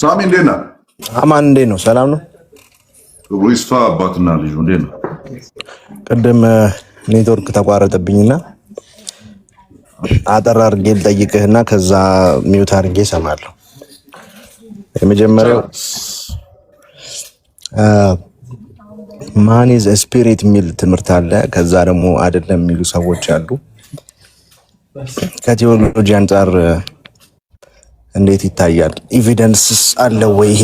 ሳሚ እንዴት ነህ? አማን እንዴት ነው? ሰላም ነው? ክብሩ ይስፋ አባትና ልጁ እንዴት ነው? ቅድም ኔትወርክ ተቋረጠብኝና አጠር አድርጌ ልጠይቅህና ከዛ ሚውት አድርጌ እሰማለሁ። የመጀመሪያው ማን ኢዝ ስፒሪት የሚል ትምህርት አለ። ከዛ ደግሞ አይደለም የሚሉ ሰዎች አሉ። ከቴዎሎጂ አንጻር እንዴት ይታያል? ኤቪደንስስ አለ ወይ? ይሄ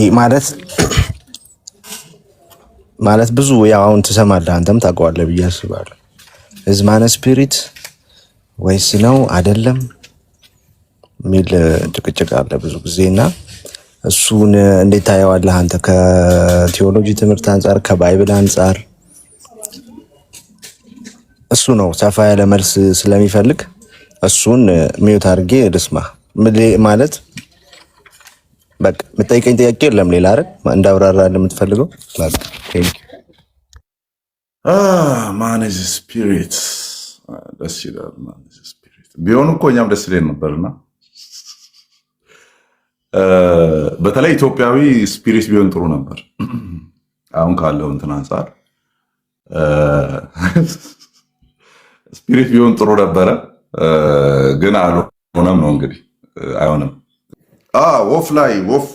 ማለት ብዙ ያው አሁን ትሰማለህ፣ አንተም ታውቀዋለህ ብዬ አስባለሁ። ማን ስፒሪት ወይስ ነው አይደለም የሚል ጭቅጭቅ አለ ብዙ ጊዜና እሱን እንዴት ታየዋለህ አንተ? ከቴዎሎጂ ትምህርት አንጻር፣ ከባይብል አንጻር እሱ ነው ሰፋ ያለ መልስ ስለሚፈልግ እሱን ሚውት አድርጌ ልስማ። ማለት በቃ የምጠይቀኝ ጥያቄ የለም ሌላ አይደል? እንዳብራራልህ የምትፈልገው ማን ኢዝ ስፒሪት ደስ ይላል። ማን ኢዝ ስፒሪት ቢሆን እኮ እኛም ደስ ይለን ነበርና በተለይ ኢትዮጵያዊ ስፒሪት ቢሆን ጥሩ ነበር። አሁን ካለው እንትን አንጻር ስፒሪት ቢሆን ጥሩ ነበረ፣ ግን አልሆነም ነው እንግዲህ አይሆንም።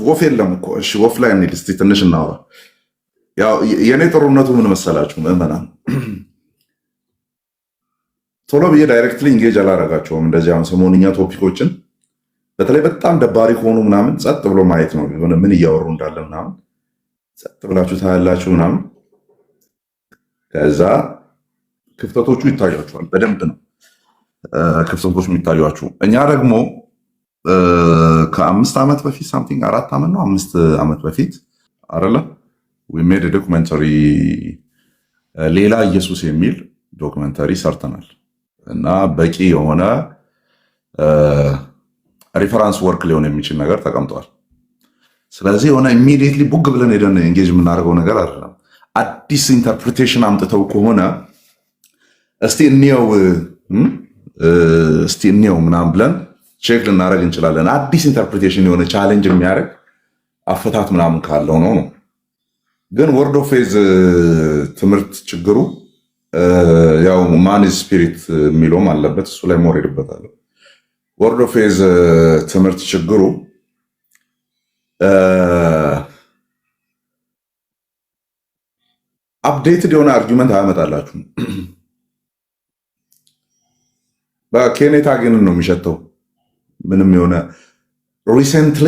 ወፍ የለም እኮ። እሺ ወፍ ላይ እንሂድ እስኪ ትንሽ እናውራ። ያው የኔ ጥሩነቱ ምን መሰላችሁ ምዕመናን፣ ቶሎ ብዬ ዳይሬክትሊ ኢንጌጅ አላረጋቸውም። እንደዚህ አሁን ሰሞንኛ ቶፒኮችን በተለይ በጣም ደባሪ ከሆኑ ምናምን ጸጥ ብሎ ማየት ነው። የሆነ ምን እያወሩ እንዳለ ምናምን ጸጥ ብላችሁ ታያላችሁ ምናምን። ከዛ ክፍተቶቹ ይታያችኋል። በደንብ ነው ክፍተቶቹ የሚታያችሁ። እኛ ደግሞ ከ5 ዓመት በፊት ሳምቲንግ 4 ዓመት ነው 5 ዓመት በፊት አይደለ we made a documentary ሌላ ኢየሱስ የሚል ዶክመንተሪ ሰርተናል እና በቂ የሆነ ሪፈራንስ ወርክ ሊሆን የሚችል ነገር ተቀምጧል። ስለዚህ የሆነ ኢሚዲየትሊ ቡግ ብለን ሄደን ኤንጌጅ የምናደርገው ነገር አይደለም። አዲስ ኢንተርፕሪቴሽን አምጥተው ከሆነ እስቲ እንየው ምናምን ብለን ቼክ ልናደርግ እንችላለን። አዲስ ኢንተርፕሪቴሽን የሆነ ቻሌንጅ የሚያደርግ አፈታት ምናምን ካለው ነው። ግን ወርድ ኦፍ ፌዝ ትምህርት ችግሩ ያው ማን ኢዝ ስፒሪት የሚለውም አለበት። እሱ ላይ ሞር ሄድበታለሁ። ወርድ ኦፍ ፌዝ ትምህርት ችግሩ አፕዴትድ የሆነ አርጊመንት አያመጣላችሁም። በኬኔታ ግን ነው የሚሸተው። ምንም የሆነ ሪሰንትሊ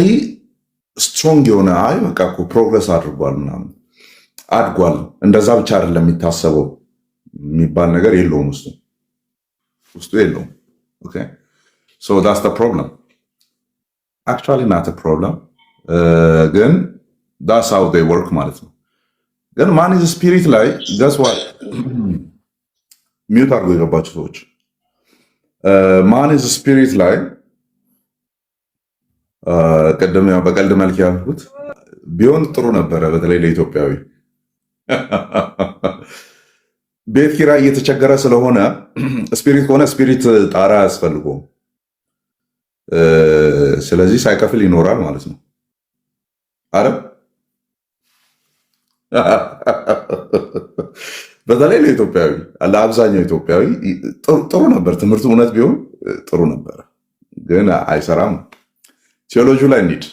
ስትሮንግ የሆነ አይ በቃ እኮ ፕሮግረስ አድርጓል ምናምን አድጓል፣ እንደዛ ብቻ አይደለም የሚታሰበው የሚባል ነገር የለውም። ውስጡ የለውም። ኦኬ ሶ ዳትስ ዘ ፕሮብለም አክቹዋሊ ናት አ ፕሮብለም፣ ግን ዳትስ ሃው ዴይ ወርክ ማለት ነው። ግን ማን ኢዝ ስፒሪት ላይ ገስ ዋት ሚውት አድርጎ የገባቸው ሰዎች ማን ኢዝ ስፒሪት ላይ ቀደም ያው በቀልድ መልክ ያልኩት ቢሆን ጥሩ ነበረ። በተለይ ለኢትዮጵያዊ ቤት ኪራይ እየተቸገረ ስለሆነ ስፒሪት ከሆነ ስፒሪት ጣራ አያስፈልገውም። ስለዚህ ሳይከፍል ይኖራል ማለት ነው። አረ በተለይ ለኢትዮጵያዊ ለአብዛኛው ኢትዮጵያዊ ጥሩ ነበር ትምህርቱ። እውነት ቢሆን ጥሩ ነበረ፣ ግን አይሰራም። ቴዎሎጂ ላይ እንሂድ።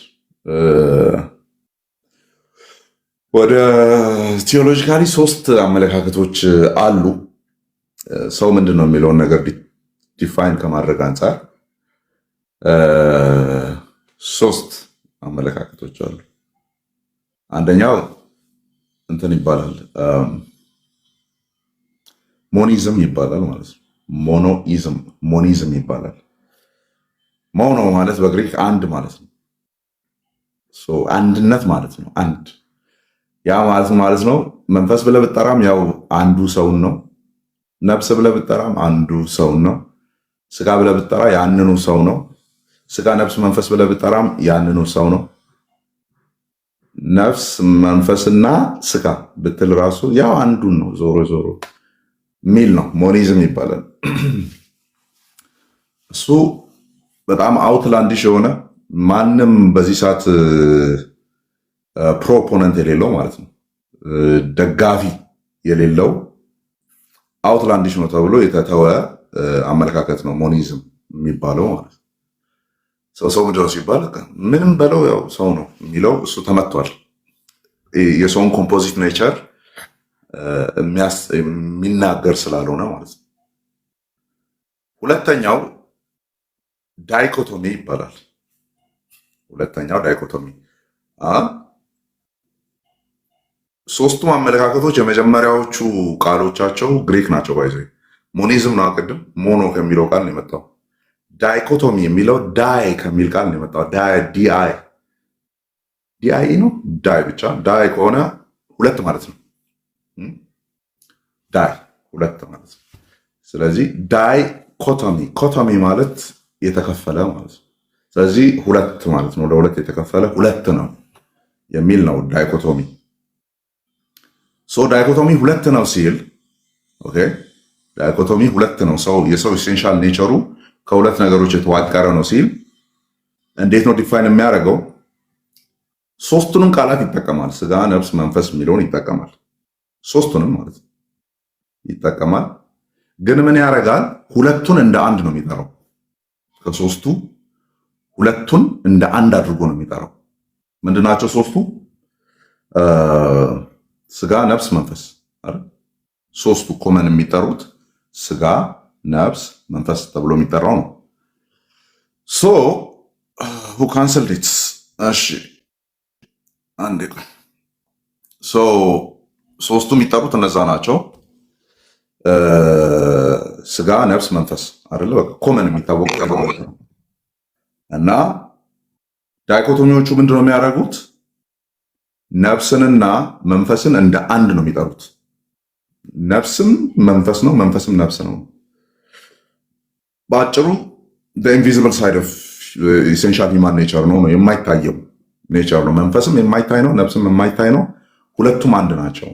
ወደ ቴዎሎጂካሊ 3 አመለካከቶች አሉ። ሰው ምንድን ነው የሚለውን ነገር ዲፋይን ከማድረግ አንጻር 3 አመለካከቶች አሉ። አንደኛው እንትን ይባላል ሞኒዝም ይባላል ማለት ነው። ሞኒዝም ይባላል። ሞኖ ማለት በግሪክ አንድ ማለት ነው። አንድነት ማለት ነው። አንድ ያ ማለት ነው። መንፈስ ብለህ ብትጠራም ያው አንዱ ሰውን ነው። ነፍስ ብለህ ብትጠራም አንዱ ሰውን ነው። ስጋ ብለህ ብትጠራ ያንኑ ሰው ነው። ስጋ፣ ነፍስ፣ መንፈስ ብለህ ብትጠራም ያንኑ ሰው ነው። ነፍስ፣ መንፈስና ስጋ ብትል ራሱ ያው አንዱን ነው። ዞሮ ዞሮ ሚል ነው። ሞኒዝም ይባላል እሱ በጣም አውትላንዲሽ የሆነ ማንም በዚህ ሰዓት ፕሮፖነንት የሌለው ማለት ነው፣ ደጋፊ የሌለው አውትላንዲሽ ነው ተብሎ የተተወ አመለካከት ነው ሞኒዝም የሚባለው ማለት ነው። ሰው ምንድን ነው ሲባል ምንም በለው ያው ሰው ነው የሚለው እሱ ተመቷል። የሰውን ኮምፖዚት ኔቸር የሚናገር ስላልሆነ ማለት ነው። ሁለተኛው ዳይኮቶሚ ይባላል። ሶስቱም አመለካከቶች የመጀመሪያዎቹ ቃሎቻቸው ግሪክ ናቸው። ባይዘ ሞኒዝም ነው ቅድም ሞኖ ከሚለው ቃል ነው የመጣው። ዳይኮቶሚ የሚለው ዳይ ከሚል ቃል ነው የመጣው። ዲአይ ነው ዳይ ብቻ ዳይ ከሆነ ሁለት ማለት ነው። ዳይ ሁለት ማለት ነው። ስለዚህ ኮቶሚ ማለት የተከፈለ ማለት ነው። ስለዚህ ሁለት ማለት ነው። ለሁለት የተከፈለ ሁለት ነው የሚል ነው ዳይኮቶሚ። ዳይኮቶሚ ሁለት ነው ሲል ኦኬ፣ ዳይኮቶሚ ሁለት ነው። የሰው ኢሴንሻል ኔቸሩ ከሁለት ነገሮች የተዋቀረ ነው ሲል እንዴት ነው ዲፋይን የሚያደርገው? ሶስቱንም ቃላት ይጠቀማል። ስጋ፣ ነፍስ፣ መንፈስ የሚለውን ይጠቀማል። ሶስቱንም ማለት ነው ይጠቀማል። ግን ምን ያደርጋል? ሁለቱን እንደ አንድ ነው የሚጠራው። ከሶስቱ ሁለቱን እንደ አንድ አድርጎ ነው የሚጠራው። ምንድናቸው ሶስቱ? ስጋ፣ ነፍስ፣ መንፈስ አይደል? ሶስቱ ኮመን የሚጠሩት ስጋ፣ ነፍስ፣ መንፈስ ተብሎ የሚጠራው ነው። who cancelled it? እሺ አንዴ ሶስቱ የሚጠሩት እነዛ ናቸው። ስጋ፣ ነፍስ፣ መንፈስ አይደለ? በቃ ኮመን የሚታወቁ እና ዳይኮቶሚዎቹ ምንድነው የሚያደርጉት? ነፍስንና መንፈስን እንደ አንድ ነው የሚጠሩት። ነፍስም መንፈስ ነው፣ መንፈስም ነፍስ ነው። በአጭሩ ኢንቪዚብል ሳይድ ኦፍ ኢሴንሻል ሂውማን ኔቸር ነው፣ የማይታየው ኔቸር ነው። መንፈስም የማይታይ ነው፣ ነፍስም የማይታይ ነው። ሁለቱም አንድ ናቸው።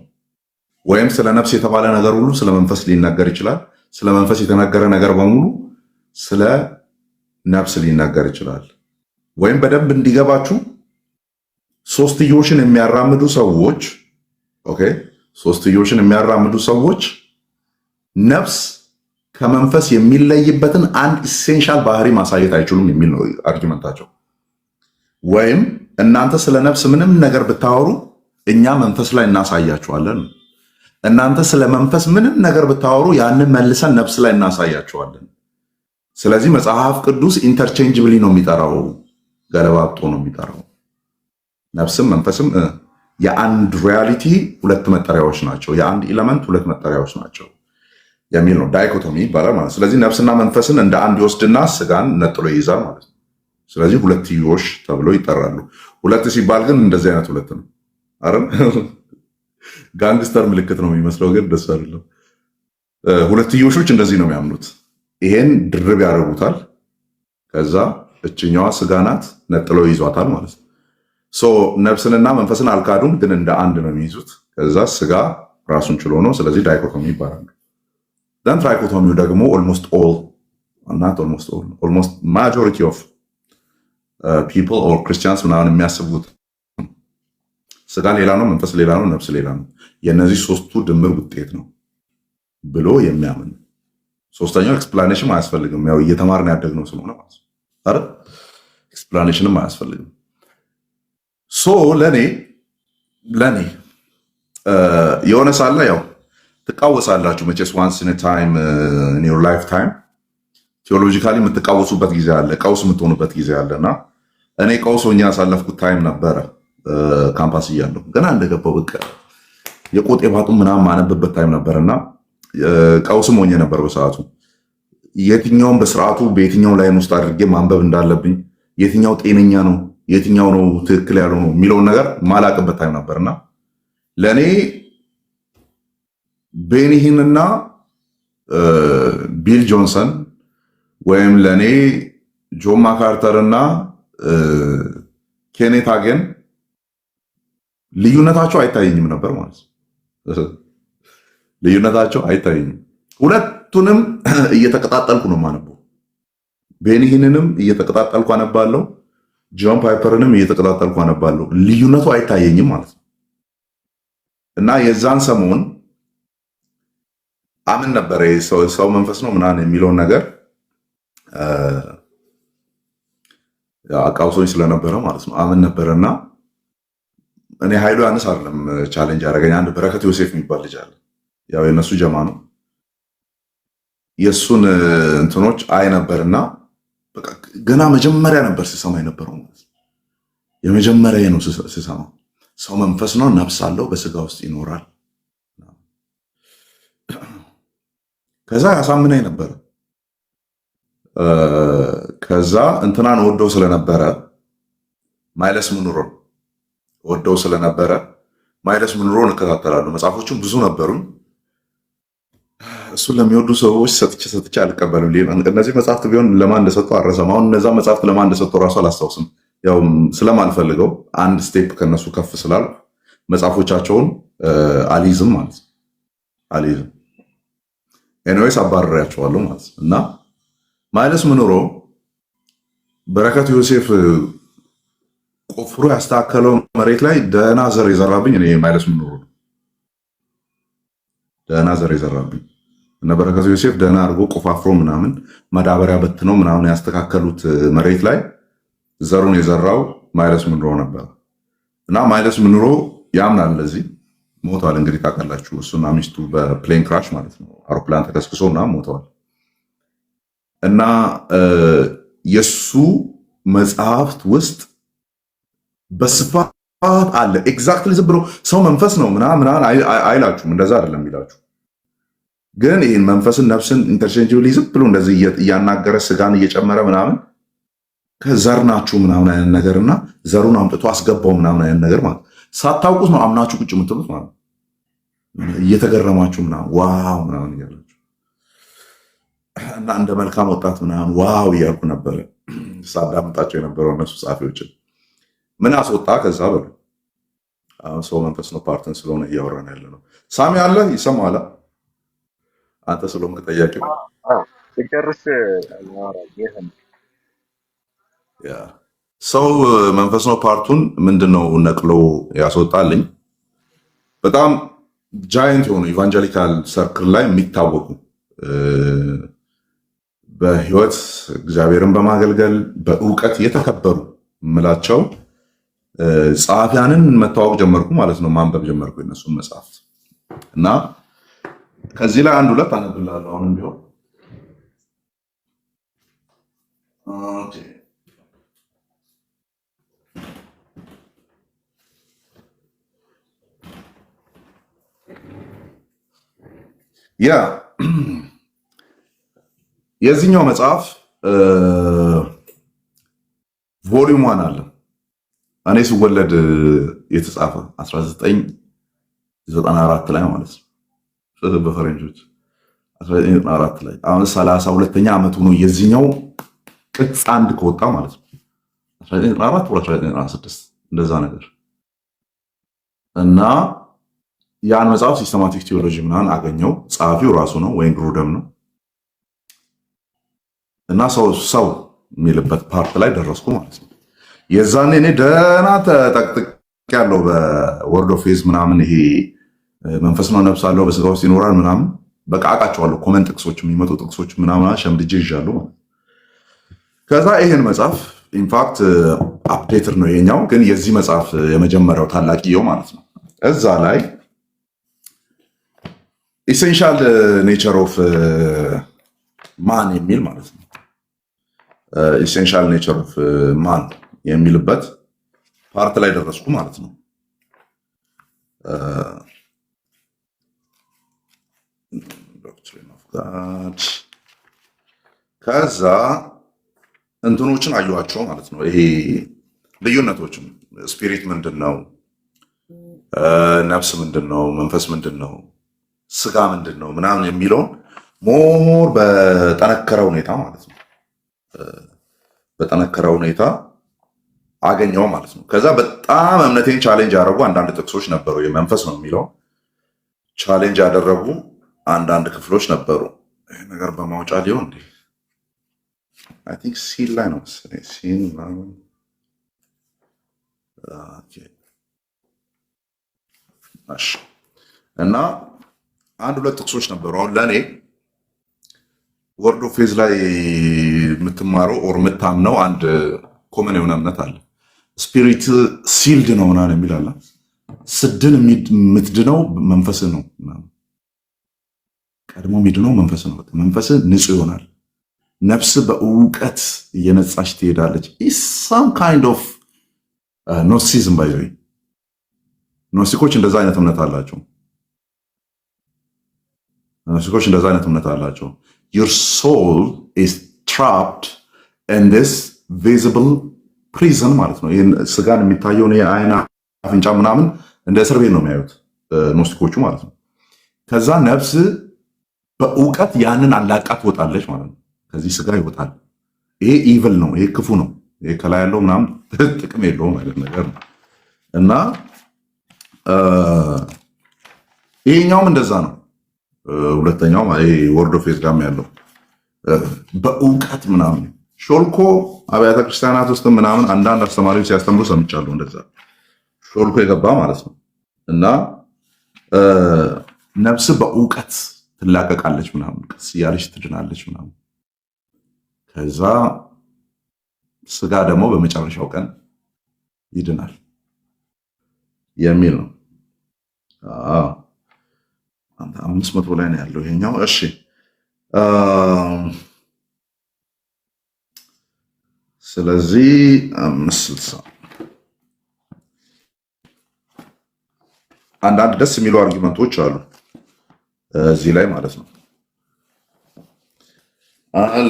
ወይም ስለ ነፍስ የተባለ ነገር ሁሉ ስለ መንፈስ ሊነገር ይችላል። ስለ መንፈስ የተነገረ ነገር በሙሉ ስለ ነፍስ ሊነገር ይችላል። ወይም በደንብ እንዲገባችሁ ሶስትዮሽን የሚያራምዱ ሰዎች ነፍስ ከመንፈስ የሚለይበትን አንድ ኢሴንሻል ባህሪ ማሳየት አይችሉም የሚል ነው አርጊመንታቸው። ወይም እናንተ ስለ ነፍስ ምንም ነገር ብታወሩ እኛ መንፈስ ላይ እናሳያችኋለን። እናንተ ስለ መንፈስ ምንም ነገር ብታወሩ ያንን መልሰን ነፍስ ላይ እናሳያችኋለን። ስለዚህ መጽሐፍ ቅዱስ ኢንተርቼንጅብሊ ነው የሚጠራው፣ ገለባብጦ ነው የሚጠራው። ነፍስም መንፈስም የአንድ ሪያሊቲ ሁለት መጠሪያዎች ናቸው፣ የአንድ ኢለመንት ሁለት መጠሪያዎች ናቸው የሚል ነው። ዳይኮቶሚ ይባላል ማለት። ስለዚህ ነፍስና መንፈስን እንደ አንድ ይወስድና ስጋን ነጥሎ ይይዛል ማለት ነው። ስለዚህ ሁለትዮሽ ተብሎ ይጠራሉ። ሁለት ሲባል ግን እንደዚህ አይነት ሁለት ነው አይደል? ጋንግስተር ምልክት ነው የሚመስለው፣ ግን ደስ አይደለም። ሁለትዮሾች እንደዚህ ነው የሚያምኑት። ይሄን ድርብ ያደርጉታል። ከዛ እችኛዋ ስጋ ናት፣ ነጥለው ይዟታል ማለት ነው። ነፍስንና መንፈስን አልካዱም፣ ግን እንደ አንድ ነው የሚይዙት። ከዛ ስጋ ራሱን ችሎ ነው። ስለዚህ ዳይኮቶሚ ይባላል። ዘን ትራይኮቶሚው ደግሞ ኦልሞስት ማጆሪቲ ኦፍ ፒፕል ኦር ክርስቲያንስ ምናምን የሚያስቡት ስጋ ሌላ ነው፣ መንፈስ ሌላ ነው፣ ነፍስ ሌላ ነው፣ የእነዚህ ሶስቱ ድምር ውጤት ነው ብሎ የሚያምን። ሶስተኛው ኤክስፕላኔሽን አያስፈልግም፣ ያው እየተማርን ያደግነው ስለሆነ ማለት ነው። ኤክስፕላኔሽንም አያስፈልግም። ለኔ የሆነ ሳለ ያው ትቃወሳላችሁ መቼስ ዋንስ ኢን ታይም ኢን ዮር ላይፍ ታይም ቴዎሎጂካሊ የምትቃወሱበት ጊዜ አለ፣ ቀውስ የምትሆኑበት ጊዜ አለና እኔ ቀውስ ሆኜ ያሳለፍኩት ታይም ነበረ። ካምፓስ እያለሁ ገና እንደገባው በቃ የቆጤ ባጡ ምናምን ማነብበት ታይም ነበርና ቀውስም ሆኜ ነበር በሰዓቱ። የትኛውን በስርዓቱ በየትኛው ላይን ውስጥ አድርጌ ማንበብ እንዳለብኝ፣ የትኛው ጤነኛ ነው የትኛው ነው ትክክል ያለው ነው የሚለውን ነገር ማላቅበት ታይም ነበርና ለእኔ ቤኒሂንና ቢል ጆንሰን ወይም ለእኔ ጆን ማካርተር እና ኬኔት ሃጌን ልዩነታቸው አይታየኝም ነበር ማለት ነው። ልዩነታቸው አይታየኝም። ሁለቱንም እየተቀጣጠልኩ ነው የማነበው። ቤኒሂንንም እየተቀጣጠልኩ አነባለሁ፣ ጆን ፓይፐርንም እየተቀጣጠልኩ አነባለሁ። ልዩነቱ አይታየኝም ማለት ነው። እና የዛን ሰሞን አምን ነበረ ሰው መንፈስ ነው ምናምን የሚለውን ነገር አቃውሶኝ ስለነበረ ማለት ነው አምን ነበረ። እና እኔ ኃይሉ ያንስ አይደለም ቻሌንጅ ያደረገኝ አንድ በረከት ዮሴፍ የሚባል ልጅ አለ። ያው የነሱ ጀማ ነው። የእሱን እንትኖች አይ ነበርና ገና መጀመሪያ ነበር ሲሰማ የነበረው ማለት ነው። የመጀመሪያ ነው ሲሰማ ሰው መንፈስ ነው፣ ነፍስ አለው፣ በስጋ ውስጥ ይኖራል። ከዛ ያሳምነኝ ነበረ። ከዛ እንትናን ወደው ስለነበረ ማይለስ ምኑሮን ወደው ስለነበረ ማይለስ ምኑሮን እከታተላለሁ። መጽሐፎቹም ብዙ ነበሩኝ። እሱን ለሚወዱ ሰዎች ሰጥቼ አልቀበልም። እነዚህ መጽሐፍት ቢሆን ለማን እንደሰጡ አልረሳም። አሁን እነዛ መጽሐፍት ለማን እንደሰጡ እራሱ አላስታውስም። ያው ስለማልፈልገው አንድ ስቴፕ ከነሱ ከፍ ስላል መጽሐፎቻቸውን አልይዝም ማለት ነው። አልይዝም ኤኒዌይስ አባረሪያቸዋለሁ ማለት ነው። እና ማይለስ ምኑሮ በረከት ዮሴፍ ቆፍሮ ያስተካከለው መሬት ላይ ደህና ዘር የዘራብኝ እኔ ማይለስ ምኑሮ ነው። ደህና ዘር የዘራብኝ እነ በረከት ዮሴፍ ደህና አድርጎ ቆፋፍሮ ምናምን ማዳበሪያ በትነው ምናምን ያስተካከሉት መሬት ላይ ዘሩን የዘራው ማይለስ ምኑሮ ነበር። እና ማይለስ ምኑሮ ያምናል ለዚህ ሞተዋል። እንግዲህ ታውቃላችሁ እሱና ሚስቱ በፕሌን ክራሽ ማለት ነው አውሮፕላን ተከስክሶ ምናምን ሞተዋል። እና የሱ መጽሐፍት ውስጥ በስፋት አለ። ኤግዛክትሊ ዝም ብሎ ሰው መንፈስ ነው ምናምን አይላችሁም፣ እንደዛ አይደለም የሚላችሁ። ግን ይህን መንፈስን ነፍስን ኢንተርቼንጅብሊ ዝም ብሎ እንደዚህ እያናገረ ስጋን እየጨመረ ምናምን ከዘር ናችሁ ምናምን አይነት ነገር እና ዘሩን አምጥቶ አስገባው ምናምን አይነት ነገር ማለት ሳታውቁት ነው አምናችሁ ቁጭ የምትሉት ማለት እየተገረማችሁ ምናምን ዋው ምናምን እያላችሁ እና እንደ መልካም ወጣት ምናምን ዋው እያልኩ ነበረ ሳዳምጣቸው የነበረው እነሱ ጸሐፊዎችን ምን አስወጣ ከዛ በሉ። አሁን ሰው መንፈስ ነው ፓርትን ስለሆነ እያወራን ያለ ነው። ሳሚ አለ ይሰማል። አንተ ስለሆንክ ጠያቂው ሲጨርስ ሰው መንፈስ ነው ፓርቱን ምንድነው ነቅሎ ያስወጣልኝ? በጣም ጃይንት የሆኑ ኢቫንጀሊካል ሰርክል ላይ የሚታወቁ በህይወት እግዚአብሔርን በማገልገል በእውቀት የተከበሩ ምላቸው ጸሐፊያንን መታወቅ ጀመርኩ ማለት ነው። ማንበብ ጀመርኩ የነሱን መጽሐፍት እና ከዚህ ላይ አንድ ሁለት አነብላለሁ አሁንም ቢሆን ያ የዚህኛው መጽሐፍ ቮሊዩም ዋን አለ። እኔ ስወለድ የተጻፈ 1994 ላይ ማለት ነው በፈረንጆች 1994 ላይ አሁን 32ኛ ዓመቱ ነው የዚህኛው ቅጽ አንድ ከወጣ ማለት ነው 1994 ወይ 1996 እንደዛ ነገር እና ያን መጽሐፍ ሲስተማቲክ ቲዮሎጂ ምናምን አገኘው። ጸሐፊው ራሱ ነው ወይን ግሩደም ነው። እና ሰው የሚልበት ፓርት ላይ ደረስኩ ማለት ነው። የዛኔ እኔ ደህና ተጠቅጥቅ ያለው በወርድ ኦፍ ፌዝ ምናምን ይሄ መንፈስ ነው ነፍስ አለው በስጋ ውስጥ ይኖራል ምናምን በቃ አውቃቸዋለሁ። ኮመንት ጥቅሶች የሚመጡ ጥቅሶች ምናምን ሸምድጄ ይዣለሁ ማለት ነው። ከዛ ይሄን መጽሐፍ ኢንፋክት አፕዴትር ነው ይሄኛው፣ ግን የዚህ መጽሐፍ የመጀመሪያው ታላቅየው ማለት ነው እዛ ላይ ኢሴንሻል ኔቸር ኦፍ ማን የሚል ማለት ነው ኢሴንሻል ኔቸር ኦፍ ማን የሚልበት ፓርት ላይ ደረስኩ ማለት ነው። ዶክትሪን ኦፍ ጋድ ከዛ እንትኖችን አየኋቸው ማለት ነው። ይሄ ልዩነቶችን ስፒሪት ምንድን ነው፣ ነፍስ ምንድን ነው፣ መንፈስ ምንድን ነው፣ ስጋ ምንድን ነው ምናምን የሚለውን ሞር በጠነከረ ሁኔታ ማለት ነው በጠነከረ ሁኔታ አገኘው ማለት ነው። ከዛ በጣም እምነቴን ቻሌንጅ ያደረጉ አንዳንድ ጥቅሶች ነበሩ። የመንፈስ ነው የሚለው ቻሌንጅ ያደረጉ አንዳንድ ክፍሎች ነበሩ። ይህ ነገር በማውጫ ሊሆን እንዴ አይ ቲንክ ሲል ላይ ነው መሰለኝ ሲል እና አንድ ሁለት ጥቅሶች ነበሩ። አሁን ለእኔ ወርዶ ፌዝ ላይ የምትማረው ኦር የምታምነው አንድ ኮመን የሆነ እምነት አለ። ስፒሪት ሲልድ ነው ምናምን የሚል አለ። ስድን የምትድነው መንፈስ ነው። ቀድሞ የሚድነው መንፈስ ነው። መንፈስ ንጹህ ይሆናል። ነፍስ በእውቀት እየነጻች ትሄዳለች። ሳም ካይንድ ኦፍ ኖሲዝም ባይ ዘ ወይ ኖስቲኮች እንደዛ አይነት እምነት አላቸው። ኖስቲኮች እንደዛ አይነት እምነት አላቸው። your soul is trapped in this visible prison ማለት ነው። ይሄን ስጋን የሚታየውን የአይን አፍንጫ ምናምን እንደ እስር ቤት ነው የሚያዩት ኖስቲኮቹ ማለት ነው። ከዛ ነፍስ በእውቀት ያንን አላቃ ትወጣለች ማለት ነው። ከዚህ ስጋ ይወጣል። ይሄ ኢቭል ነው። ይሄ ክፉ ነው። ይሄ ከላይ ያለው ምናምን ጥቅም የለውም አይነት ነገር ነው እና ይሄኛውም እንደዛ ነው። ሁለተኛው ወርድ ኦፍ ፌዝ ጋር ያለው በእውቀት ምናምን ሾልኮ አብያተ ክርስቲያናት ውስጥ ምናምን አንዳንድ አስተማሪዎች ሲያስተምሩ ሰምቻለሁ። እንደዛ ሾልኮ የገባ ማለት ነው እና ነፍስ በእውቀት ትላቀቃለች ምናምን፣ ቀስ እያለች ትድናለች ምናምን። ከዛ ስጋ ደግሞ በመጨረሻው ቀን ይድናል የሚል ነው። 500 ላይ ነው ያለው ይሄኛው። እሺ ስለዚህ 560 አንዳንድ ደስ የሚሉ አርጊመንቶች አሉ እዚህ ላይ ማለት ነው።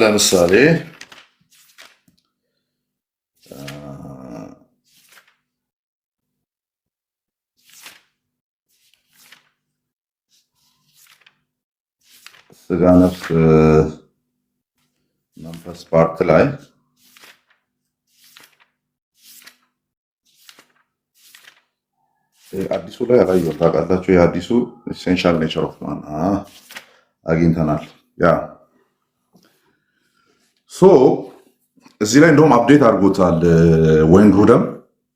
ለምሳሌ ስጋ ነፍስ መንፈስ ፓርት ላይ አዲሱ ላይ አላየሁም ታውቃላችሁ። የአዲሱ ኢሴንሻል ኔቸር ኦፍ ማን አግኝተናል። ያ ሶ እዚህ ላይ እንደውም አፕዴት አድርጎታል። ወይን ግሩደም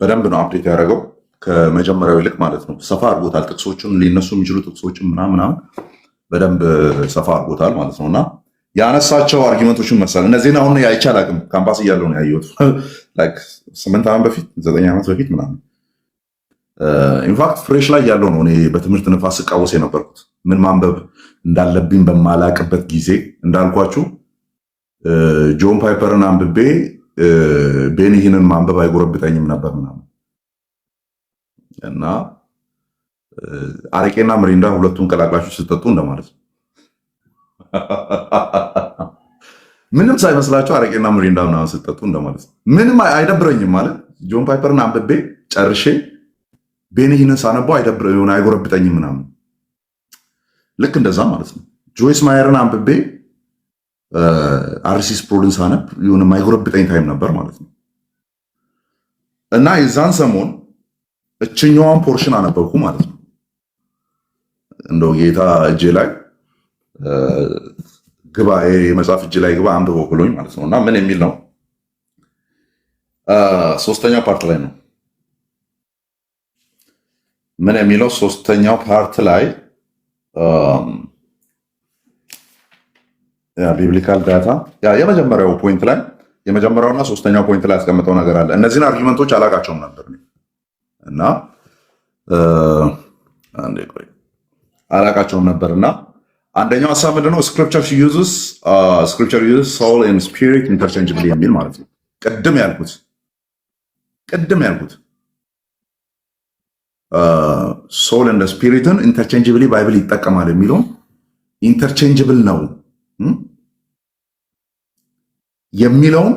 በደንብ ነው አፕዴት ያደረገው ከመጀመሪያው ይልቅ ማለት ነው። ሰፋ አድርጎታል። ጥቅሶቹን ሊነሱ የሚችሉ ጥቅሶችን ምናምን በደንብ ሰፋ አድርጎታል ማለት ነው። እና ያነሳቸው አርጊመንቶችን መሰል እነዚህን አሁን አይቼ አላውቅም። ካምፓስ እያለሁ ነው ያየሁት። 8 ዓመት በፊት 9 ዓመት በፊት ምናምን ኢንፋክት ፍሬሽ ላይ ያለው ነው። እኔ በትምህርት ንፋስ ስቃወስ የነበርኩት ምን ማንበብ እንዳለብኝ በማላቅበት ጊዜ እንዳልኳችሁ ጆን ፓይፐርን አንብቤ ቤኒሂንን ማንበብ አይጎረብጠኝም ነበር ምናምን እና አረቄና ምሪንዳ ሁለቱን ቀላቅላችሁ ስትጠጡ እንደማለት ነው። ምንም ሳይመስላችሁ አረቄና ምሪንዳ ምናምን ስትጠጡ እንደማለት ነው። ምንም አይደብረኝም ማለት ጆን ፓይፐርን አንብቤ ጨርሼ ቤኒሂንን ሳነባው አይጎረብጠኝም ምናምን ልክ እንደዛ ማለት ነው። ጆይስ ማየርን አንብቤ አርሲ ስፕሮልን ሳነብ የሆነ የማይጎረብጠኝ ታይም ነበር ማለት ነው። እና የዛን ሰሞን እችኛዋን ፖርሽን አነበብኩ ማለት ነው። እንደው ጌታ እጄ ላይ ግባ የመጽሐፍ እጅ ላይ ግባ አንብበው ብሎኝ ማለት ነው። እና ምን የሚል ነው? ሶስተኛው ፓርት ላይ ነው። ምን የሚለው? ሶስተኛው ፓርት ላይ ቢብሊካል ዳታ የመጀመሪያው ፖይንት ላይ የመጀመሪያውና ሶስተኛው ፖይንት ላይ ያስቀምጠው ነገር አለ። እነዚህን አርጊመንቶች አላቃቸውም ነበር እና አላቃቸውም ነበር እና አንደኛው ሀሳብ ምንድነው? ስክሪፕቸር ዩዝስ ሶል ኤንድ ስፒሪት ኢንተርቼንጅብሊ የሚል ማለት ነው። ቅድም ያልኩት ሶል ኤንድ ስፒሪትን ኢንተርቼንጅብሊ ባይብል ይጠቀማል የሚለው ኢንተርቼንጅብል ነው የሚለውን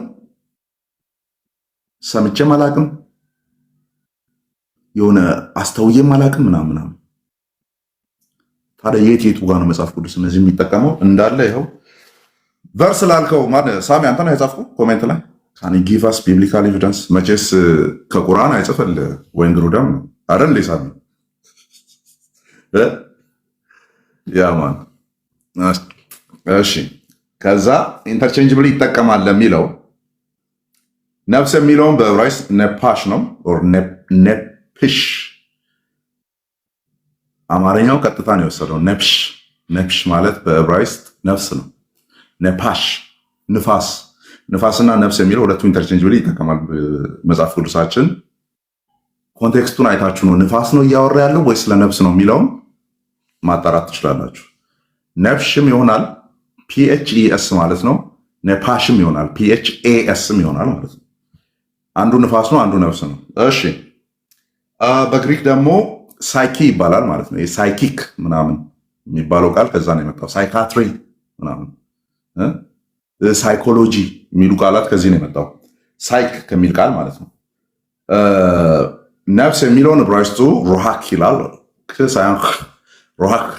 ሰምቼም አላቅም፣ የሆነ አስተውዬም አላቅም ምናምን። ታዲያ የቱ ጋር ነው መጽሐፍ ቅዱስ እነዚህ የሚጠቀመው? እንዳለ ይኸው ቨርስ ላልከው ሳሚ አንተ ነው የጻፍከው ኮሜንት ላይ ካን ጊቭ አስ ቢብሊካል ኤቪደንስ። መቼስ ከቁርአን አይጽፈል ወይን ግሩዳም አይደል ሳሚ? ያ ማን እሺ። ከዛ ኢንተርቼንጅብሊ ይጠቀማል ለሚለው ነፍስ የሚለውን በዕብራይስጥ ነፓሽ ነው ኦር ነፕሽ አማርኛው ቀጥታ ነው የወሰደው። ነፕሽ ማለት በዕብራይስጥ ነፍስ ነው። ነፓሽ ንፋስ፣ ንፋስና ነፍስ የሚለው ሁለቱ ኢንተርቼንጅብሊ ይጠቀማል መጽሐፍ ቅዱሳችን። ኮንቴክስቱን አይታችሁ ነው ንፋስ ነው እያወራ ያለው ወይስ ለነፍስ ነው የሚለውን ማጣራት ትችላላችሁ። ነፍሽም ይሆናል PHES ማለት ነው። ነፓሽም ይሆናል PHASም ይሆናል ማለት ነው። አንዱ ንፋስ ነው፣ አንዱ ነፍስ ነው። እሺ በግሪክ ደግሞ ሳይኪ ይባላል ማለት ነው። ሳይኪክ ምናምን የሚባለው ቃል ከዛ ነው የመጣው። ሳይካትሪ ምናምን ሳይኮሎጂ የሚሉ ቃላት ከዚህ ነው የመጣው። ሳይክ ከሚል ቃል ማለት ነው። ነፍስ የሚለውን ዕብራይስጡ ሩሃክ ይላል። ሳይሆን ሩሃክ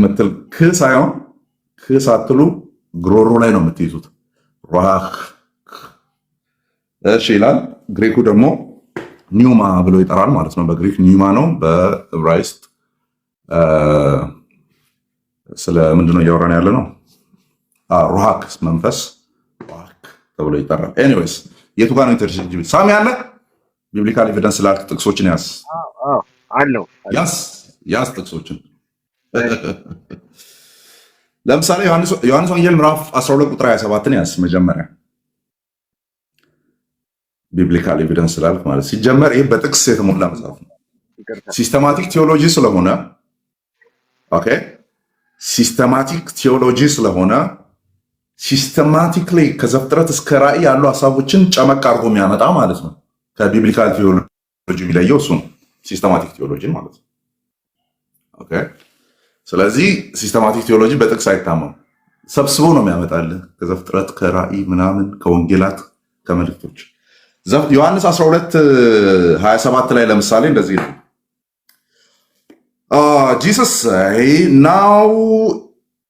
ምትል ሳይሆን ሳትሉ ግሮሮ ላይ ነው የምትይዙት። ሩሃክ እሺ ይላል። ግሪኩ ደግሞ ኒውማ ብሎ ይጠራል ማለት ነው። በግሪክ ኒውማ ነው። በዕብራይስጥ ስለ ምንድነው እያወራን ያለ ነው? ሩሃክ መንፈስ ሩሃክ ተብሎ ይጠራል። ኤኒዌይስ የቱ ጋር ነው ኢንተርቼንጅብል? ሳሚ አለ ቢብሊካል ኤቪደንስ ላልክ ጥቅሶችን ያዝ አለው ያዝ ጥቅሶችን ለምሳሌ ዮሐንስ ወንጌል ምዕራፍ 12 ቁጥር 27ን ያዝ መጀመሪያ። ቢብሊካል ኤቪደንስ ላልክ ማለት ሲጀመር ይህ በጥቅስ የተሞላ መጽሐፍ ነው። ሲስተማቲክ ቴዎሎጂ ስለሆነ ኦኬ፣ ሲስተማቲክ ቴዎሎጂ ስለሆነ ሲስተማቲክሊ ከዘፍጥረት እስከ ራእይ ያሉ ሀሳቦችን ጨመቅ አድርጎ የሚያመጣ ማለት ነው። ከቢብሊካል ቴዎሎጂ የሚለየው እሱ ነው፣ ሲስተማቲክ ቴዎሎጂ ማለት ነው። ኦኬ፣ ስለዚህ ሲስተማቲክ ቴዎሎጂ በጥቅስ አይታመም፣ ሰብስቦ ነው የሚያመጣልህ ከዘፍጥረት ከራእይ ምናምን ከወንጌላት ከመልእክቶች። ዮሐንስ 12:27 ላይ ለምሳሌ እንደዚህ ነው Jesus say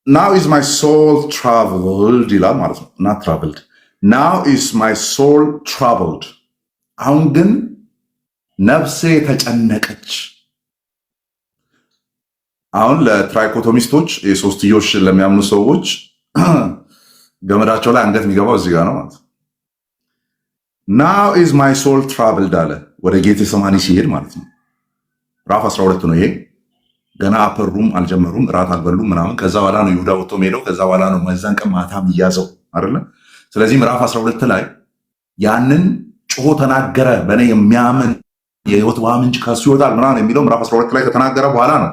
now is my soul troubled ይላል ማለት ነው። not troubled, now is my soul troubled አሁን ግን ነፍሴ ተጨነቀች። አሁን ለትራይኮቶሚስቶች የሶስትዮሽ ለሚያምኑ ሰዎች ገመዳቸው ላይ አንገት የሚገባው እዚህ ጋር ነው ማለት ነው። now is my soul troubled አለ ወደ ጌቴሰማኒ ሲሄድ ማለት ነው። ምዕራፍ 12 ነው ይሄ። ገና አፐሩም አልጀመሩም፣ እራት አልበሉም ምናምን። ከዛ በኋላ ነው ይሁዳ ወጥቶ ሄደው፣ ከዛ በኋላ ነው መዛን ቀን ማታም እያዘው አይደለ። ስለዚህ ምዕራፍ 12 ላይ ያንን ጮሆ ተናገረ፣ በእኔ የሚያምን የህይወት ውሃ ምንጭ ከሱ ይወጣል ምናምን የሚለው ምዕራፍ 12 ላይ ከተናገረ በኋላ ነው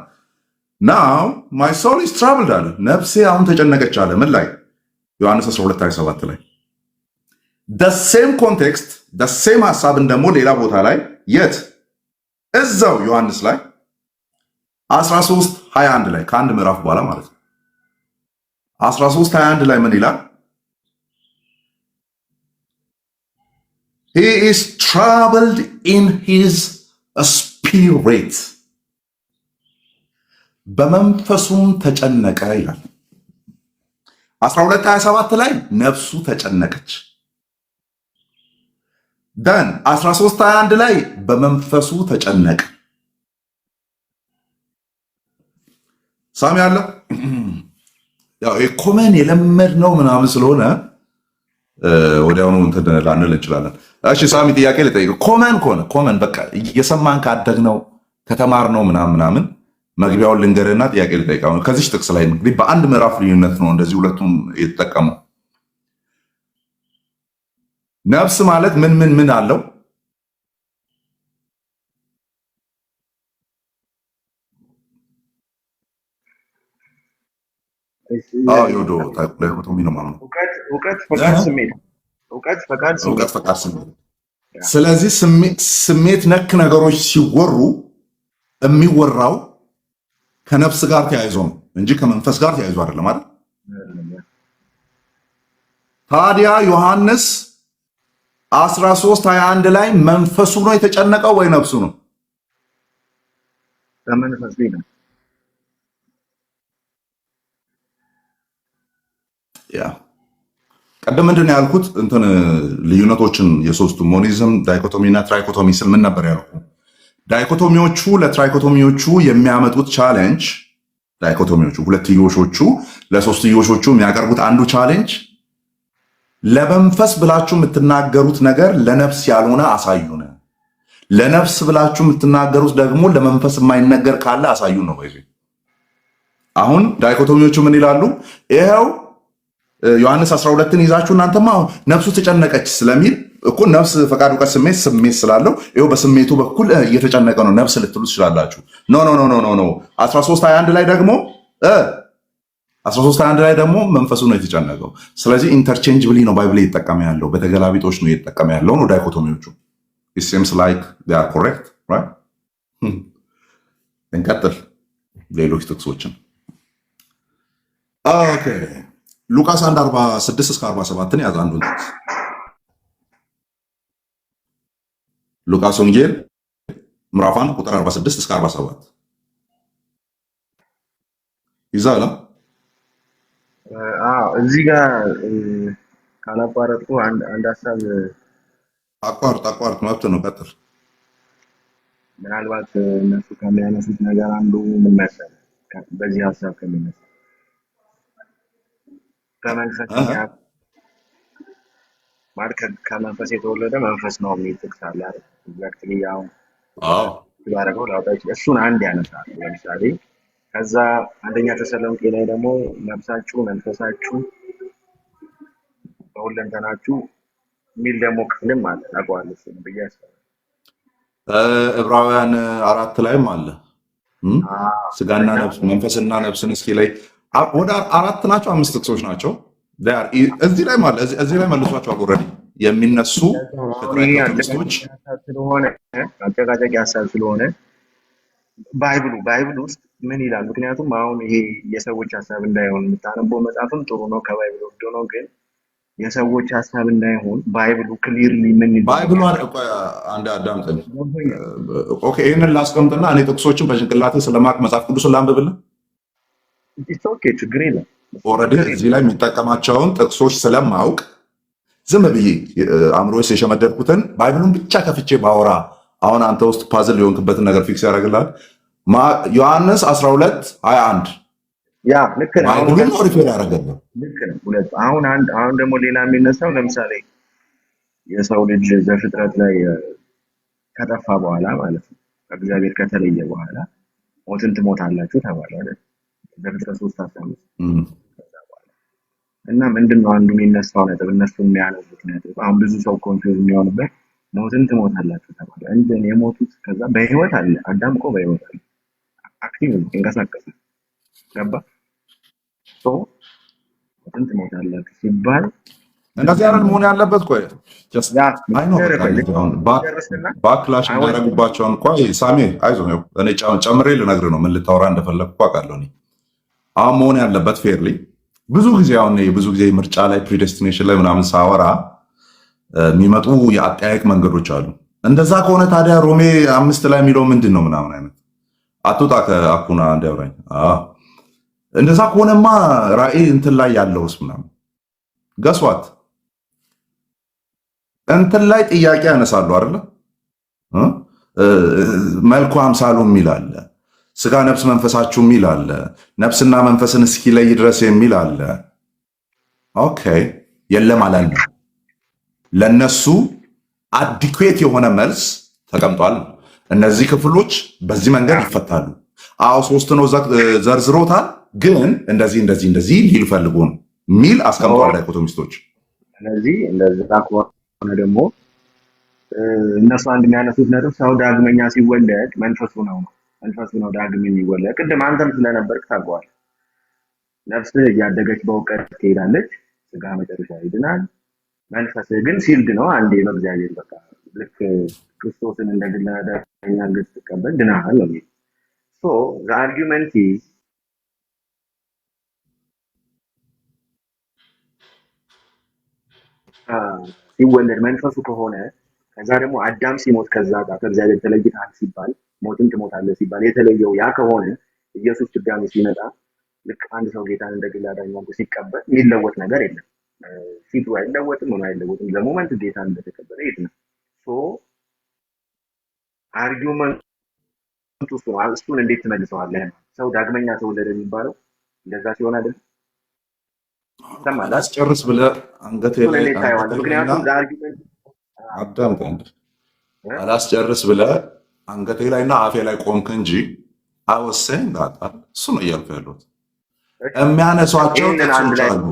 now my soul is troubled አለ። ነፍሴ አሁን ተጨነቀች አለ። ምን ላይ? ዮሐንስ 12:27 ላይ the same context the same ሐሳብን ደግሞ ሌላ ቦታ ላይ የት? እዛው ዮሐንስ ላይ 13:21 ላይ ከአንድ ምዕራፍ በኋላ ማለት ነው። 13:21 ላይ ምን ይላል? he is troubled in his spirit በመንፈሱም ተጨነቀ ይላል። 12:27 ላይ ነፍሱ ተጨነቀች። ደን 13:21 ላይ በመንፈሱ ተጨነቀ። ሳሚ አለ ያው የኮመን የለመድ ነው ምናምን ስለሆነ ወዲያውኑ እንትን ላንል እንችላለን። እሺ ሳሚ ጥያቄ ልጠይቅ። ኮመን ከሆነ ኮመን በቃ እየሰማን ካደግነው ከተማርነው ምናምን መግቢያውን ልንገርና ጥያቄ ልጠይቅ። አሁን ከዚህ ጥቅስ ላይ እንግዲህ በአንድ ምዕራፍ ልዩነት ነው እንደዚህ ሁለቱም የተጠቀመው። ነፍስ ማለት ምን አለው? ይወዶ ታይኮቶሚ ነው ማለት ነው። እውቀት፣ ፈቃድ፣ ስሜት። ስለዚህ ስሜት ነክ ነገሮች ሲወሩ የሚወራው ከነፍስ ጋር ተያይዞ ነው እንጂ ከመንፈስ ጋር ተያይዞ አይደለም አይደል? ታዲያ ዮሐንስ 13:21 ላይ መንፈሱ ነው የተጨነቀው ወይ ነፍሱ ነው? ከመንፈሱ ነው። ያ ቀደም ምንድን ነው ያልኩት? እንትን ልዩነቶችን የሶስቱ ሞኒዝም፣ ዳይኮቶሚ እና ትራይኮቶሚ ስል ምን ነበር ያልኩት? ዳይኮቶሚዎቹ ለትራይኮቶሚዎቹ የሚያመጡት ቻሌንጅ፣ ዳይኮቶሚዎቹ ሁለትዮሾቹ ለሶስትዮሾቹ የሚያቀርቡት አንዱ ቻሌንጅ ለመንፈስ ብላችሁ የምትናገሩት ነገር ለነፍስ ያልሆነ አሳዩን። ለነፍስ ብላችሁ የምትናገሩት ደግሞ ለመንፈስ የማይነገር ካለ አሳዩ ነው። አሁን ዳይኮቶሚዎቹ ምን ይላሉ? ይኸው ዮሐንስ 12ን ይዛችሁ እናንተማ ነፍሱ ተጨነቀች ስለሚል እኮ ነፍስ ፈቃድ፣ እውቀት፣ ስሜት ስላለው ይኸው በስሜቱ በኩል እየተጨነቀ ነው ነፍስ ልትሉ ትችላላችሁ። ኖ ኖ ኖ ኖ ኖ 13:21 ላይ ደግሞ 13:21 ላይ ደግሞ መንፈሱ ነው የተጨነቀው። ስለዚህ ኢንተርቼንጅብሊ ነው ባይብል እየተጠቀመ ያለው፣ በተገላቢጦች ነው እየተጠቀመ ያለው ነው ዳይኮቶሚዎቹ። it seems like they are correct, right? እንቀጥል ሌሎች ጥቅሶችን። ኦኬ ሉቃስ 1:46-47 ያዝ አንዱን ጥቅስ። ሉቃስ ወንጌል ምዕራፍ 1 ቁጥር 46-47 ይዛላ። እዚህ ጋር ካላቋረጥኩ አንድ ሀሳብ አቋርጥ መብት ነው። ቀጥል። ምናልባት እነሱ ከሚያነሱት ነገር አንዱ ምን መሰለህ፣ በዚህ ሀሳብ ከሚነሳ ከመንፈስ ማለት ከመንፈስ የተወለደ መንፈስ ነው የሚል ጥቅስ አለ አይደል? ኤግዛክትሊ ያው ያደረገው ላውጣች እሱን አንድ ያነሳል። ለምሳሌ ከዛ አንደኛ ተሰሎንቄ ላይ ደግሞ ነፍሳችሁ፣ መንፈሳችሁ፣ በሁለንተናችሁ ሚል ደግሞ ክፍልም አለ። ታውቀዋለህ እሱን ብዬ አስባለሁ። ዕብራውያን 4 ላይም አለ ስጋና ነፍስ መንፈስና ነፍስን እስኪ ላይ ወደ 4 ናቸው 5 ጥቅሶች ናቸው። እዚህ ላይ ማለት እዚህ ላይ መልሷቸው ኦልሬዲ የሚነሱ ፍጥረቶች ስለሆነ አጨቃጫቂ ሀሳብ ስለሆነ ባይብል ውስጥ ምን ይላል? ምክንያቱም አሁን ይሄ የሰዎች ሀሳብ እንዳይሆን የምታነበው መጽሐፍም ጥሩ ነው ከባይብል ወስዶ ነው፣ ግን የሰዎች ሀሳብ እንዳይሆን ባይብሉ ክሊርሊ ምን ይላል? ባይብሉ አንድ አዳምጠኝ። ኦኬ ይሄንን ላስቀምጥና እኔ ጥቅሶችን በጭንቅላቴ ስለማቅ መጽሐፍ ቅዱስን ላንብብልህ። ኦኬ ችግር የለም። ኦልሬዲ እዚህ ላይ የሚጠቀማቸውን ጥቅሶች ስለማውቅ ዝም ብዬ አእምሮዬ የሸመደድኩትን ባይብሉን ብቻ ከፍቼ ባወራ አሁን አንተ ውስጥ ፓዝል የሆንክበትን ነገር ፊክስ ያደርግልሃል። ዮሐንስ 12:21 ያ ልክ ነው። ባይብሉን ነው ሪፌር ያደርጋል። ልክ ነው። ሁለት አሁን ደግሞ ሌላ የሚነሳው ለምሳሌ የሰው ልጅ በፍጥረት ላይ ከጠፋ በኋላ ማለት ነው ከእግዚአብሔር ከተለየ በኋላ ሞትን ትሞታላችሁ ተባለ አይደል? በፍጥረት 3:15 እና ምንድነው አንዱ የሚነሳው ነጥብ እነሱ የሚያነሱት ነጥብ አሁን ብዙ ሰው ኮንፊውዝ የሚሆንበት ሞትን ትሞታላችሁ ተባለ እንጂ የሞቱት ከዛ በህይወት አለ አዳም እኮ በህይወት አለ አክቲቭ ነው ይንቀሳቀሳል። ገባ ሶ ሞትን ትሞታላችሁ ሲባል እንደዚህ አይነት መሆን ያለበት ቆይ ጀስት አይ ኖ ባክላሽ እንዳደረጉባቸውን ቆይ ሳሚ አይዞህ ነው እኔ ጨምሬ ልነግርህ ነው ምን ልታወራ እንደፈለግኩ አውቃለሁ። እኔ አሁን መሆን ያለበት ፌርሊ ብዙ ጊዜ አሁን ብዙ ጊዜ ምርጫ ላይ ፕሪዴስቲኔሽን ላይ ምናምን ሳወራ የሚመጡ የአጠያየቅ መንገዶች አሉ። እንደዛ ከሆነ ታዲያ ሮሜ 5 ላይ የሚለው ምንድን ነው ምናምን አይነት አትውጣ ከአኩና እንዲያውራኝ እንደዛ ከሆነማ ራእይ እንትን ላይ ያለውስ ምናምን ገስዋት እንትን ላይ ጥያቄ ያነሳሉ አይደለ? መልኩ አምሳሉ የሚል አለ፣ ስጋ ነፍስ መንፈሳችሁ የሚል አለ፣ ነፍስና መንፈስን እስኪለይ ድረስ የሚል አለ። ኦኬ የለም አላልንም። ለነሱ አዲኩዌት የሆነ መልስ ተቀምጧል። እነዚህ ክፍሎች በዚህ መንገድ ይፈታሉ። አዎ 3 ነው ዘርዝሮታል፣ ግን እንደዚህ ሊል ፈልጉ ነው ሚል አስቀምጧል ዳይኮቶሚስቶች። ስለዚህ እንደዛ ከሆነ ደግሞ እነሱ አንድ የሚያነሱት ነጥብ ሰው ዳግመኛ ሲወለድ መንፈሱ ነው ዳግም የሚወለድ። ቅድም አንተም ስለነበርክ ታውቀዋለህ። ነፍስ እያደገች በእውቀት ትሄዳለች፣ ስጋ መጨረሻ ይድናል። መንፈስ ግን ሲልድ ነው አንዴ በእግዚአብሔር በቃ ልክ ክርስቶስን እንደ ግል አዳኝ አድርገህ ስትቀበል ድናሃል ነው የሚለው። ሶ ዘ አርጊውመንት ኢዝ ሲወለድ መንፈሱ ከሆነ ከዛ ደግሞ አዳም ሲሞት ከዛ ጋር ከእግዚአብሔር ተለይተሃል ሲባል ሞትን ትሞታለህ ሲባል የተለየው ያ ከሆነ ኢየሱስ ድጋሚ ሲመጣ ልክ አንድ ሰው ጌታን እንደ ግል አዳኝ አድርጎ ሲቀበል የሚለወጥ ነገር የለም። ፊቱ አይለወጥም፣ ምን አይለወጥም። ለሞመንት ጌታን እንደተቀበለ ይሄድ ነው። ሶ አርጊውመንቱ እሱን እንዴት ትመልሰዋለህ? ሰው ዳግመኛ ተወለደ የሚባለው እንደዛ ሲሆን አይደል? አስጨርስ ብለህ አንገቴ ላይ ምክንያቱም ለአርጊውመንት አዳምጥ። አላስጨርስ ብለህ አንገቴ ላይና አፌ ላይ ቆምክ እንጂ አወሰኝ ዳጣል እሱ ነው እያልኩ ያለሁት። የሚያነሷቸው ጥቅሶች አሉ።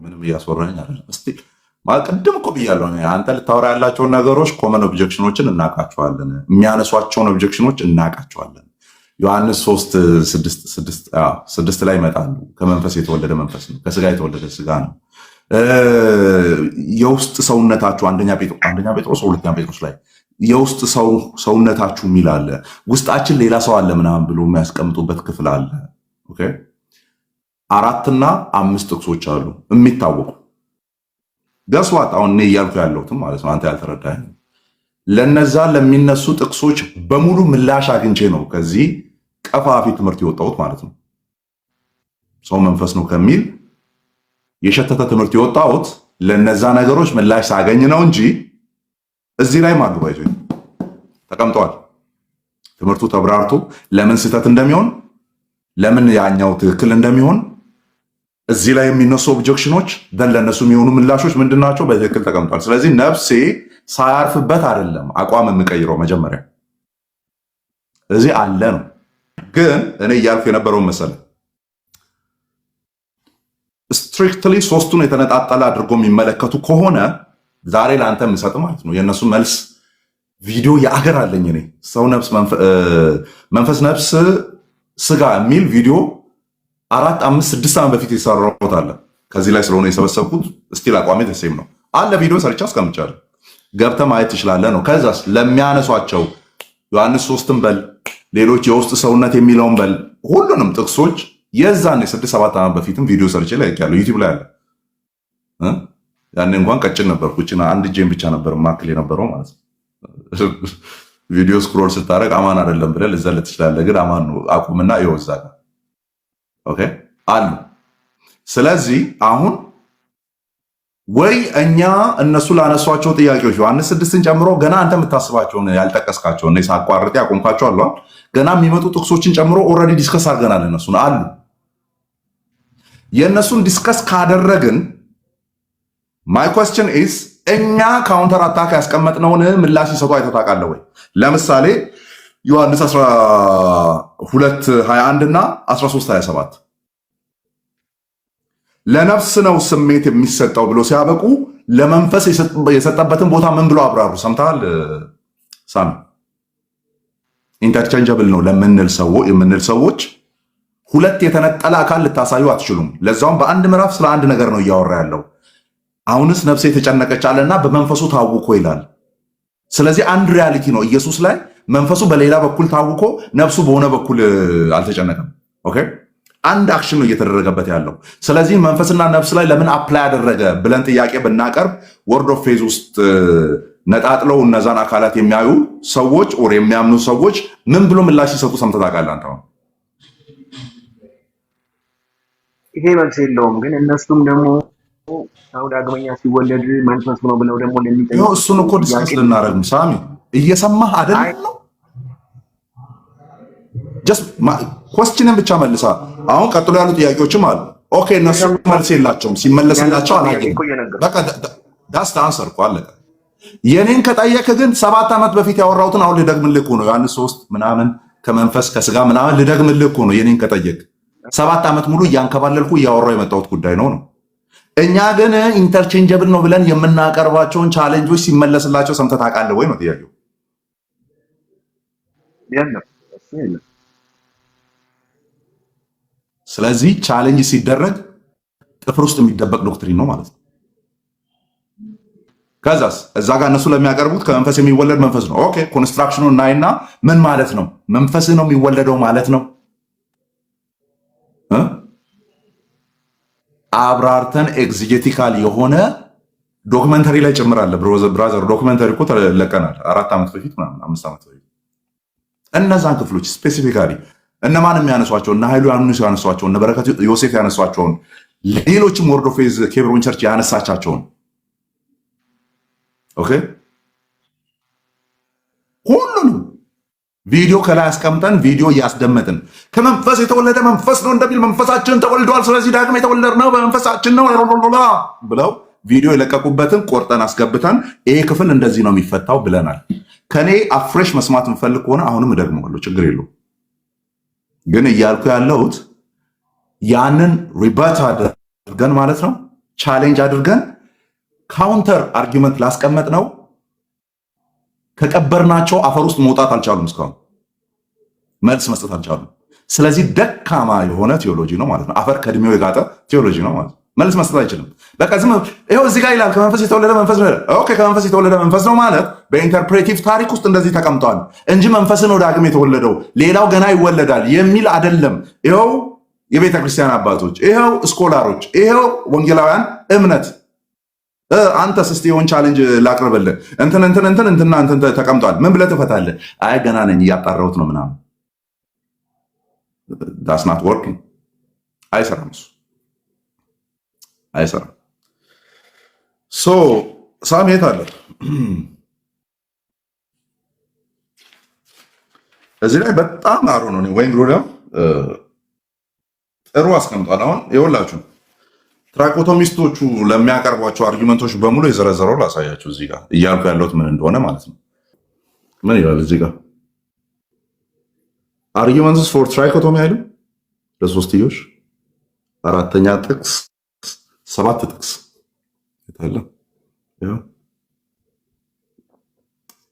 ምንም እያስወራኝ አይደለም። እስቲ ቅድም እኮ ብያለሁ። አንተ ልታወራ ያላቸውን ነገሮች ኮመን ኦብጀክሽኖችን እናውቃቸዋለን። የሚያነሷቸውን ኦብጀክሽኖች እናውቃቸዋለን። ዮሐንስ 3:6 ላይ ይመጣሉ። ከመንፈስ የተወለደ መንፈስ ነው፣ ከስጋ የተወለደ ስጋ ነው። የውስጥ ሰውነታችሁ አንደኛ ጴጥሮስ 2ኛ ጴጥሮስ ላይ የውስጥ ሰውነታችሁ የሚል አለ። ውስጣችን ሌላ ሰው አለ ምናምን ብሎ የሚያስቀምጡበት ክፍል አለ። ኦኬ 4 እና 5 ጥቅሶች አሉ የሚታወቁ ገስዋት አሁን እኔ እያልኩ ያለሁትም ማለት ነው። አንተ ያልተረዳኸኝ ለነዛ ለሚነሱ ጥቅሶች በሙሉ ምላሽ አግኝቼ ነው ከዚህ ቀፋፊ ትምህርት የወጣሁት ማለት ነው። ሰው መንፈስ ነው ከሚል የሸተተ ትምህርት የወጣሁት ለነዛ ነገሮች ምላሽ ሳገኝ ነው እንጂ እዚህ ላይ ማግባ ይዞ ተቀምጠዋል። ትምህርቱ ተብራርቶ ለምን ስህተት እንደሚሆን ለምን ያኛው ትክክል እንደሚሆን እዚህ ላይ የሚነሱ ኦብጀክሽኖች ለነሱ የሚሆኑ ምላሾች ምንድናቸው በትክክል ተቀምጧል። ስለዚህ ነፍሴ ሳያርፍበት አይደለም አቋም የምቀይረው መጀመሪያ እዚህ አለ ነው። ግን እኔ እያልኩ የነበረውን መሰለ ስትሪክትሊ ሶስቱን የተነጣጠለ አድርጎ የሚመለከቱ ከሆነ ዛሬ ለአንተ የምሰጥ ማለት ነው የእነሱ መልስ ቪዲዮ የአገር አለኝ እኔ ሰው ነፍስ መንፈስ ነፍስ ስጋ የሚል ቪዲዮ 4 5 6 ዓመት በፊት የሰራሁት አለ። ከዚህ ላይ ስለሆነ የሰበሰብኩት ስቲል አቋሜ ተሴም ነው አለ ቪዲዮ ሰርቻ አስቀምጫለሁ። ገብተህ ማየት ትችላለህ ነው። ከዛስ ለሚያነሷቸው ዮሐንስ 3ን በል ሌሎች የውስጥ ሰውነት የሚለውን በል ሁሉንም ጥቅሶች የዛን 6-7 ዓመት በፊትም ቪዲዮ ሰርቼ ላይ ያለው ዩቲዩብ ላይ አለ። ያኔ እንኳን ቀጭን ነበርኩ እቺና አንድ ጄም ብቻ ነበር ማክል የነበረው ማለት ነው። ቪዲዮ ስክሮል ስታረግ አማን አይደለም ብለህ ልዘልት ትችላለህ፣ ግን አማን ነው አቁምና ይወዛ ኦኬ አሉ። ስለዚህ አሁን ወይ እኛ እነሱ ላነሷቸው ጥያቄዎች ዮሐንስ 6ን ጨምሮ ገና አንተ የምታስባቸውን ያልጠቀስካቸውን ነው ሳቋርጥ ያቆምካቸው አሉ። ገና የሚመጡ ጥቅሶችን ጨምሮ ኦልሬዲ ዲስከስ አድርገናል። እነሱን አሉ የእነሱን ዲስከስ ካደረግን ማይ ኩዌስችን ኢዝ እኛ ካውንተር አታክ ያስቀመጥነውን ምላሽ ሲሰጡ አይተህ ታውቃለህ ወይ? ለምሳሌ ዮሐንስ 12:21 እና 13:27 ለነፍስ ነው ስሜት የሚሰጠው ብሎ ሲያበቁ ለመንፈስ የሰጠበትን ቦታ ምን ብሎ አብራሩ? ሰምተሃል ሳሚ? ኢንተርቼንጀብል ነው የምንል ሰዎች ሁለት የተነጠለ አካል ልታሳዩ አትችሉም። ለዛውም በአንድ ምዕራፍ ስለ አንድ ነገር ነው እያወራ ያለው። አሁንስ ነፍሴ የተጨነቀች አለና በመንፈሱ ታውኮ ይላል። ስለዚህ አንድ ሪያሊቲ ነው ኢየሱስ ላይ መንፈሱ በሌላ በኩል ታውኮ ነፍሱ በሆነ በኩል አልተጨነቀም። ኦኬ አንድ አክሽን ነው እየተደረገበት ያለው። ስለዚህ መንፈስና ነፍስ ላይ ለምን አፕላይ ያደረገ ብለን ጥያቄ ብናቀርብ ወርድ ኦፍ ፌዝ ውስጥ ነጣጥለው እነዛን አካላት የሚያዩ ሰዎች ኦር የሚያምኑ ሰዎች ምን ብሎ ምላሽ ሲሰጡ ሰምተህ ታውቃለህ አንተ? ይሄ መልስ የለውም። ግን እነሱም ደግሞ ሰው ዳግመኛ ሲወለድ መንፈስ ነው ብለው ደግሞ ለሚጠይቁ እሱን እኮ ዲስከስ ልናደርግ ነው። ሳሚ እየሰማህ አይደል ነው? ጀስት ኮስችንን ብቻ መልሳ። አሁን ቀጥሎ ያሉ ጥያቄዎችም አሉ። ኦኬ እነሱ መልስ የላቸውም። ሲመለስላቸው አላገኝ በቃ ዳስ አንሰር እኮ አለቀ። የኔን ከጠየቅ ግን 7 ዓመት በፊት ያወራሁትን አሁን ልደግምልህ እኮ ነው። ዮሐንስ 3 ምናምን ከመንፈስ ከስጋ ምናምን ልደግምልህ እኮ ነው። የኔን ከጠየቅ 7 ዓመት ሙሉ እያንከባለልኩ እያወራሁ የመጣሁት ጉዳይ ነው። እኛ ግን ኢንተርቼንጀብል ነው ብለን የምናቀርባቸውን ቻሌንጆች ሲመለስላቸው ሰምተህ ታውቃለህ ወይ ነው ጥያቄው። ስለዚህ ቻሌንጅ ሲደረግ ጥፍር ውስጥ የሚደበቅ ዶክትሪን ነው ማለት ነው። ከዛስ እዛ ጋር እነሱ ለሚያቀርቡት ከመንፈስ የሚወለድ መንፈስ ነው። ኦኬ ኮንስትራክሽኑን እናይና ምን ማለት ነው? መንፈስ ነው የሚወለደው ማለት ነው። አብራርተን ኤግዚጀቲካል የሆነ ዶክመንተሪ ላይ ጭምራለ። ብራዘር ዶክመንተሪ እኮ ተለቀናል 4 ዓመት በፊት ምናምን 5 ዓመት በፊት። እነዛን ክፍሎች ስፔሲፊካሊ እነማን የሚያነሷቸው እነ ኃይሉ ያነሷቸው እነ በረከት ዮሴፍ ያነሷቸውን ሌሎችም ወርድ ኦፍ ፌዝ ኬብሮን ቸርች ያነሳቻቸውን ኦኬ ሁሉንም ቪዲዮ ከላይ አስቀምጠን ቪዲዮ እያስደመጥን ከመንፈስ የተወለደ መንፈስ ነው እንደሚል መንፈሳችን ተወልዷል፣ ስለዚህ ዳግም የተወለድነው በመንፈሳችን ነው ብለው ቪዲዮ የለቀቁበትን ቆርጠን አስገብተን ይሄ ክፍል እንደዚህ ነው የሚፈታው ብለናል። ከኔ አፍሬሽ መስማት የምፈልግ ከሆነ አሁንም እደግመዋለሁ፣ ችግር የለውም። ግን እያልኩ ያለሁት ያንን ሪበት አድርገን ማለት ነው ቻሌንጅ አድርገን ካውንተር አርጊመንት ላስቀመጥ ነው ከቀበርናቸው አፈር ውስጥ መውጣት አልቻሉም፣ እስካሁን መልስ መስጠት አልቻሉም። ስለዚህ ደካማ የሆነ ቴዎሎጂ ነው ማለት ነው። አፈር ከእድሜው የጋጠ ቴዎሎጂ ነው ማለት ነው። መልስ መስጠት አይችልም። በቃ ዝም ይኸው እዚህ ጋር ይላል ከመንፈስ የተወለደ መንፈስ ነው። ኦኬ ከመንፈስ የተወለደ መንፈስ ነው ማለት በኢንተርፕሬቲቭ ታሪክ ውስጥ እንደዚህ ተቀምጧል እንጂ መንፈስን ወደ ዳግም የተወለደው ሌላው ገና ይወለዳል የሚል አይደለም። ይኸው የቤተ ክርስቲያን አባቶች፣ ይኸው ስኮላሮች፣ ይኸው ወንጌላውያን እምነት አንተስ እስቲ የሆን ቻሌንጅ ላቅርብልህ እንትን ተቀምጧል። ምን ብለህ ትፈታለህ? አይ ገና ነኝ እያጣራሁት ነው ምናምን። ዳስ ናት ወርኪንግ። አይሰራም፣ እሱ አይሰራም። ሶ ሳም የት አለ? እዚህ ላይ በጣም አሩ ነው ወይም ግሮዳም ጥሩ አስቀምጧል። አሁን ይኸውላችሁ ትራኮቶሚስቶቹ ለሚያቀርቧቸው አርጊመንቶች በሙሉ የዘረዘረው ላሳያችሁ እዚህ ጋር እያልኩ ያለሁት ምን እንደሆነ ማለት ነው። ምን ይላል እዚህ ጋር? አርጊመንትስ ፎር ትራይኮቶሚ አይደል? ለሶስትዮሽ አራተኛ ጥቅስ 7 ጥቅስ ይታለ ያው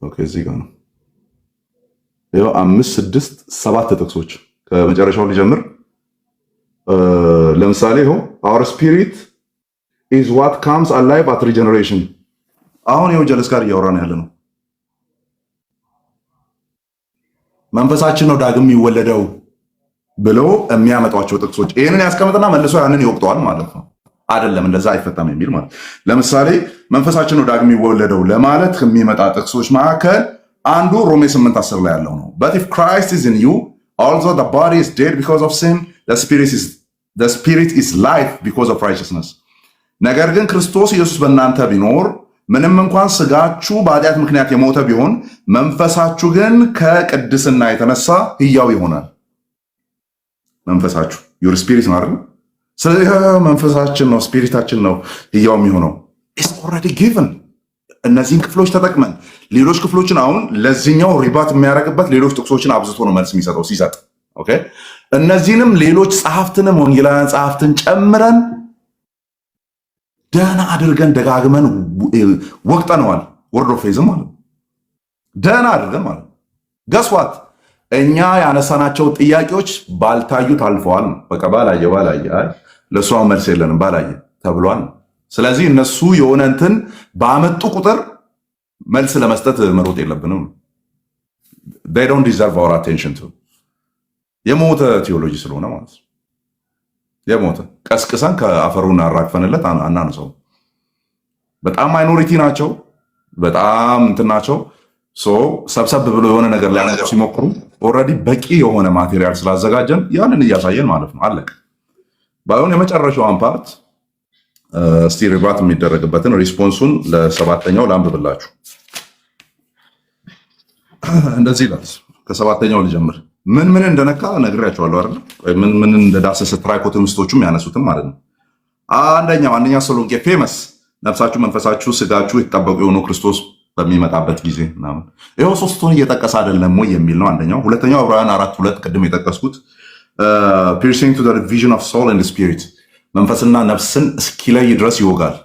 ኦኬ፣ እዚህ ጋር ነው ያው 5 6 7 ጥቅሶች ከመጨረሻው ሊጀምር ለምሳሌ ይኸው our spirit is what comes alive at regeneration። አሁን ይኸው ጀለስ ጋር እያወራን ያለ ነው። መንፈሳችን ነው ዳግም የሚወለደው ብለው የሚያመጧቸው ጥቅሶች ይሄንን ያስቀምጥና መልሶ ያንን ይወቅጠዋል ማለት ነው። አይደለም እንደዛ አይፈታም የሚል ማለት ለምሳሌ መንፈሳችን ነው ዳግም የሚወለደው ለማለት ከሚመጣ ጥቅሶች መካከል አንዱ ሮሜ 8:10 ላይ ያለው ነው። but if Christ is in you although the body is dead because of sin the spirit is life because of righteousness። ነገር ግን ክርስቶስ ኢየሱስ በእናንተ ቢኖር ምንም እንኳን ስጋችሁ በኃጢአት ምክንያት የሞተ ቢሆን መንፈሳችሁ ግን ከቅድስና የተነሳ ሕያው ይሆናል። መንፈሳችሁ your spirit ነው አይደል? ስለዚህ መንፈሳችን ነው ስፒሪታችን ነው ሕያው የሚሆነው is already given። እነዚህን ክፍሎች ተጠቅመን ሌሎች ክፍሎችን አሁን ለዚህኛው ሪባት የሚያደርግበት ሌሎች ጥቅሶችን አብዝቶ ነው መልስ የሚሰጠው ሲሰጥ። ኦኬ እነዚህንም ሌሎች ጸሐፍትንም ወንጌላውያን ጸሐፍትን ጨምረን ደህና አድርገን ደጋግመን ወቅጠነዋል። ወርድ ኦፍ ፌዝ ማለት ደህና አድርገን ማለት ገስዋት እኛ ያነሳናቸው ጥያቄዎች ባልታዩት አልፈዋል። በቃ ባላየ ለእሷ መልስ የለንም ባላየ ተብሏል። ስለዚህ እነሱ የሆነ እንትን ባመጡ ቁጥር መልስ ለመስጠት መሮጥ የለብንም። they don't deserve our attention too። የሞተ ቴዎሎጂ ስለሆነ ማለት ነው። የሞተ ቀስቅሰን ከአፈሩን አራግፈንለት አናነሳው። በጣም ማይኖሪቲ ናቸው፣ በጣም እንትን ናቸው። ሰብሰብ ብሎ የሆነ ነገር ሊያነሱ ሲሞክሩ ኦልሬዲ በቂ የሆነ ማቴሪያል ስላዘጋጀን ያንን እያሳየን ማለት ነው። አለቀ። ባይሆን የመጨረሻዋን ፓርት እስቲ ሪባት የሚደረግበትን ሪስፖንሱን ለሰባተኛው ላንብብላችሁ። እንደዚህ ይላል። ከሰባተኛው ልጀምር። ምን እንደነካ ነግሬያቸዋለሁ አይደል? ምን እንደዳሰሰ ትራይኮቶሚስቶቹም ያነሱትም ማለት ነው። አንደኛ ተሰሎንቄ ፌመስ ነፍሳችሁ፣ መንፈሳችሁ፣ ስጋችሁ የተጠበቁ የሆኑ ክርስቶስ በሚመጣበት ጊዜ ምናምን ይኸው ሶስቱን እየጠቀሰ አይደለም ወይ የሚል ነው አንደኛው። ሁለተኛው ዕብራውያን 4:2 ቅድም የጠቀስኩት piercing to the division of soul and spirit መንፈስና ነፍስን እስኪለይ ድረስ ይወጋል።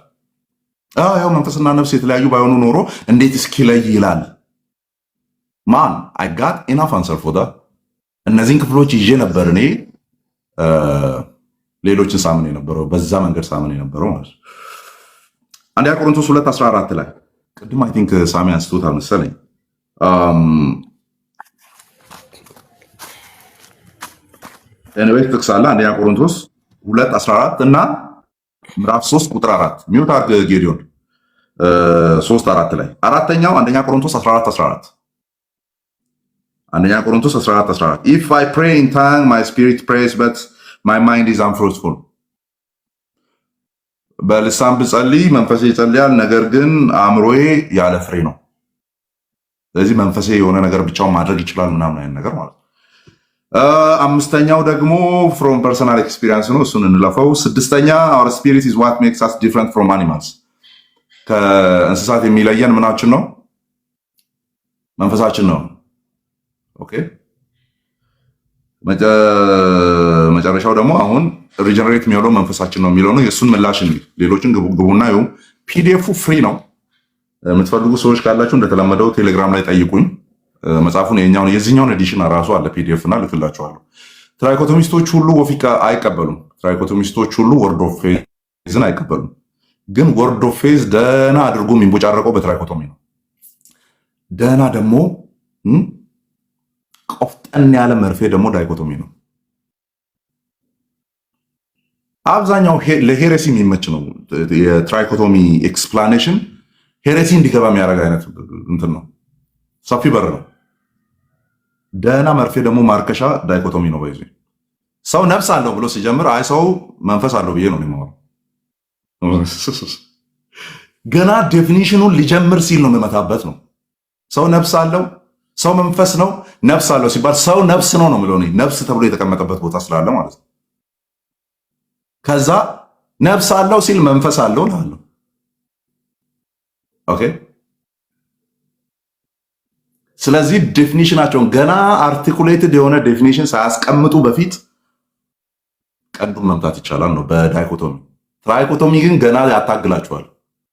ያው መንፈስና ነፍስ የተለያዩ ባይሆኑ ኖሮ እንዴት እስኪለይ ይላል? ማን I got enough answer for that። እነዚህን ክፍሎች ይዤ ነበር እኔ ሌሎችን ሳምን የነበረው በዛ መንገድ ሳምን የነበረው ማለት ነው። አንደኛ ቆሮንቶስ 2:14 ላይ ቅድም አይ ቲንክ ሳሚ አንስቶታል መሰለኝ። ጥቅስ አለ አንደኛ ቆሮንቶስ 2:14 እና ምዕራፍ 3 ቁጥር 4 ሚውት አድርግ ጌዲዮን 3:4 ላይ አራተኛው አንደኛ ቆሮንቶስ 14:14 አንደኛ ቆሮንቶስ 14:14 if I pray in tongue my spirit prays but my mind is unfruitful። በልሳን ብጸልይ መንፈሴ ይጸልያል ነገር ግን አእምሮዬ ያለ ፍሬ ነው። ስለዚህ መንፈሴ የሆነ ነገር ብቻውን ማድረግ ይችላል ምናምን አይነት ነገር ማለት ነው። አምስተኛው ደግሞ from personal experience ነው፣ እሱን እንለፈው። ስድስተኛ our spirit is what makes us different from animals። ከእንስሳት የሚለየን ምናችን ነው? መንፈሳችን ነው። ኦኬ መጨረሻው ደግሞ አሁን ሪጀነሬት የሚሆነው መንፈሳችን ነው የሚለው ነው። የእሱን ምላሽ ሌሎችን ግቡና ይኸው ፒዲኤፉ ፍሪ ነው። የምትፈልጉ ሰዎች ካላችሁ እንደተለመደው ቴሌግራም ላይ ጠይቁኝ። መጽሐፉን የዚህኛውን ኤዲሽን ራሱ አለ ፒዲኤፍ እና ልክላችኋለሁ። ትራይኮቶሚስቶች ሁሉ ወፊቃ አይቀበሉም። ትራይኮቶሚስቶች ሁሉ ወርድ ኦፍ ፌዝን አይቀበሉም። ግን ወርድ ኦፍ ፌዝ ደህና አድርጎ የሚንቦጫረቀው በትራይኮቶሚ ነው። ደህና ደግሞ ቆፍጠን ያለ መርፌ ደግሞ ዳይኮቶሚ ነው። አብዛኛው ለሄሬሲ የሚመች ነው። የትራይኮቶሚ ኤክስፕላኔሽን ሄሬሲ እንዲገባ የሚያደርግ አይነት እንትን ነው። ሰፊ በር ነው። ደህና መርፌ ደግሞ ማርከሻ ዳይኮቶሚ ነው። በይዞ ሰው ነፍስ አለው ብሎ ሲጀምር አይ ሰው መንፈስ አለው ብዬ ነው የሚማረው። ገና ዴፊኒሽኑን ሊጀምር ሲል ነው የምመታበት ነው። ሰው ነፍስ አለው፣ ሰው መንፈስ ነው። ነፍስ አለው ሲባል ሰው ነፍስ ነው ነው የምለው። ነፍስ ተብሎ የተቀመጠበት ቦታ ስላለ ማለት ነው። ከዛ ነፍስ አለው ሲል መንፈስ አለው ነው። ኦኬ። ስለዚህ ዴፊኒሽናቸውን ገና አርቲኩሌትድ የሆነ ዴፊኒሽን ሳያስቀምጡ በፊት ቀንዱን መምታት ይቻላል ነው በዳይኮቶሚ። ትራይኮቶሚ ግን ገና ያታግላችኋል።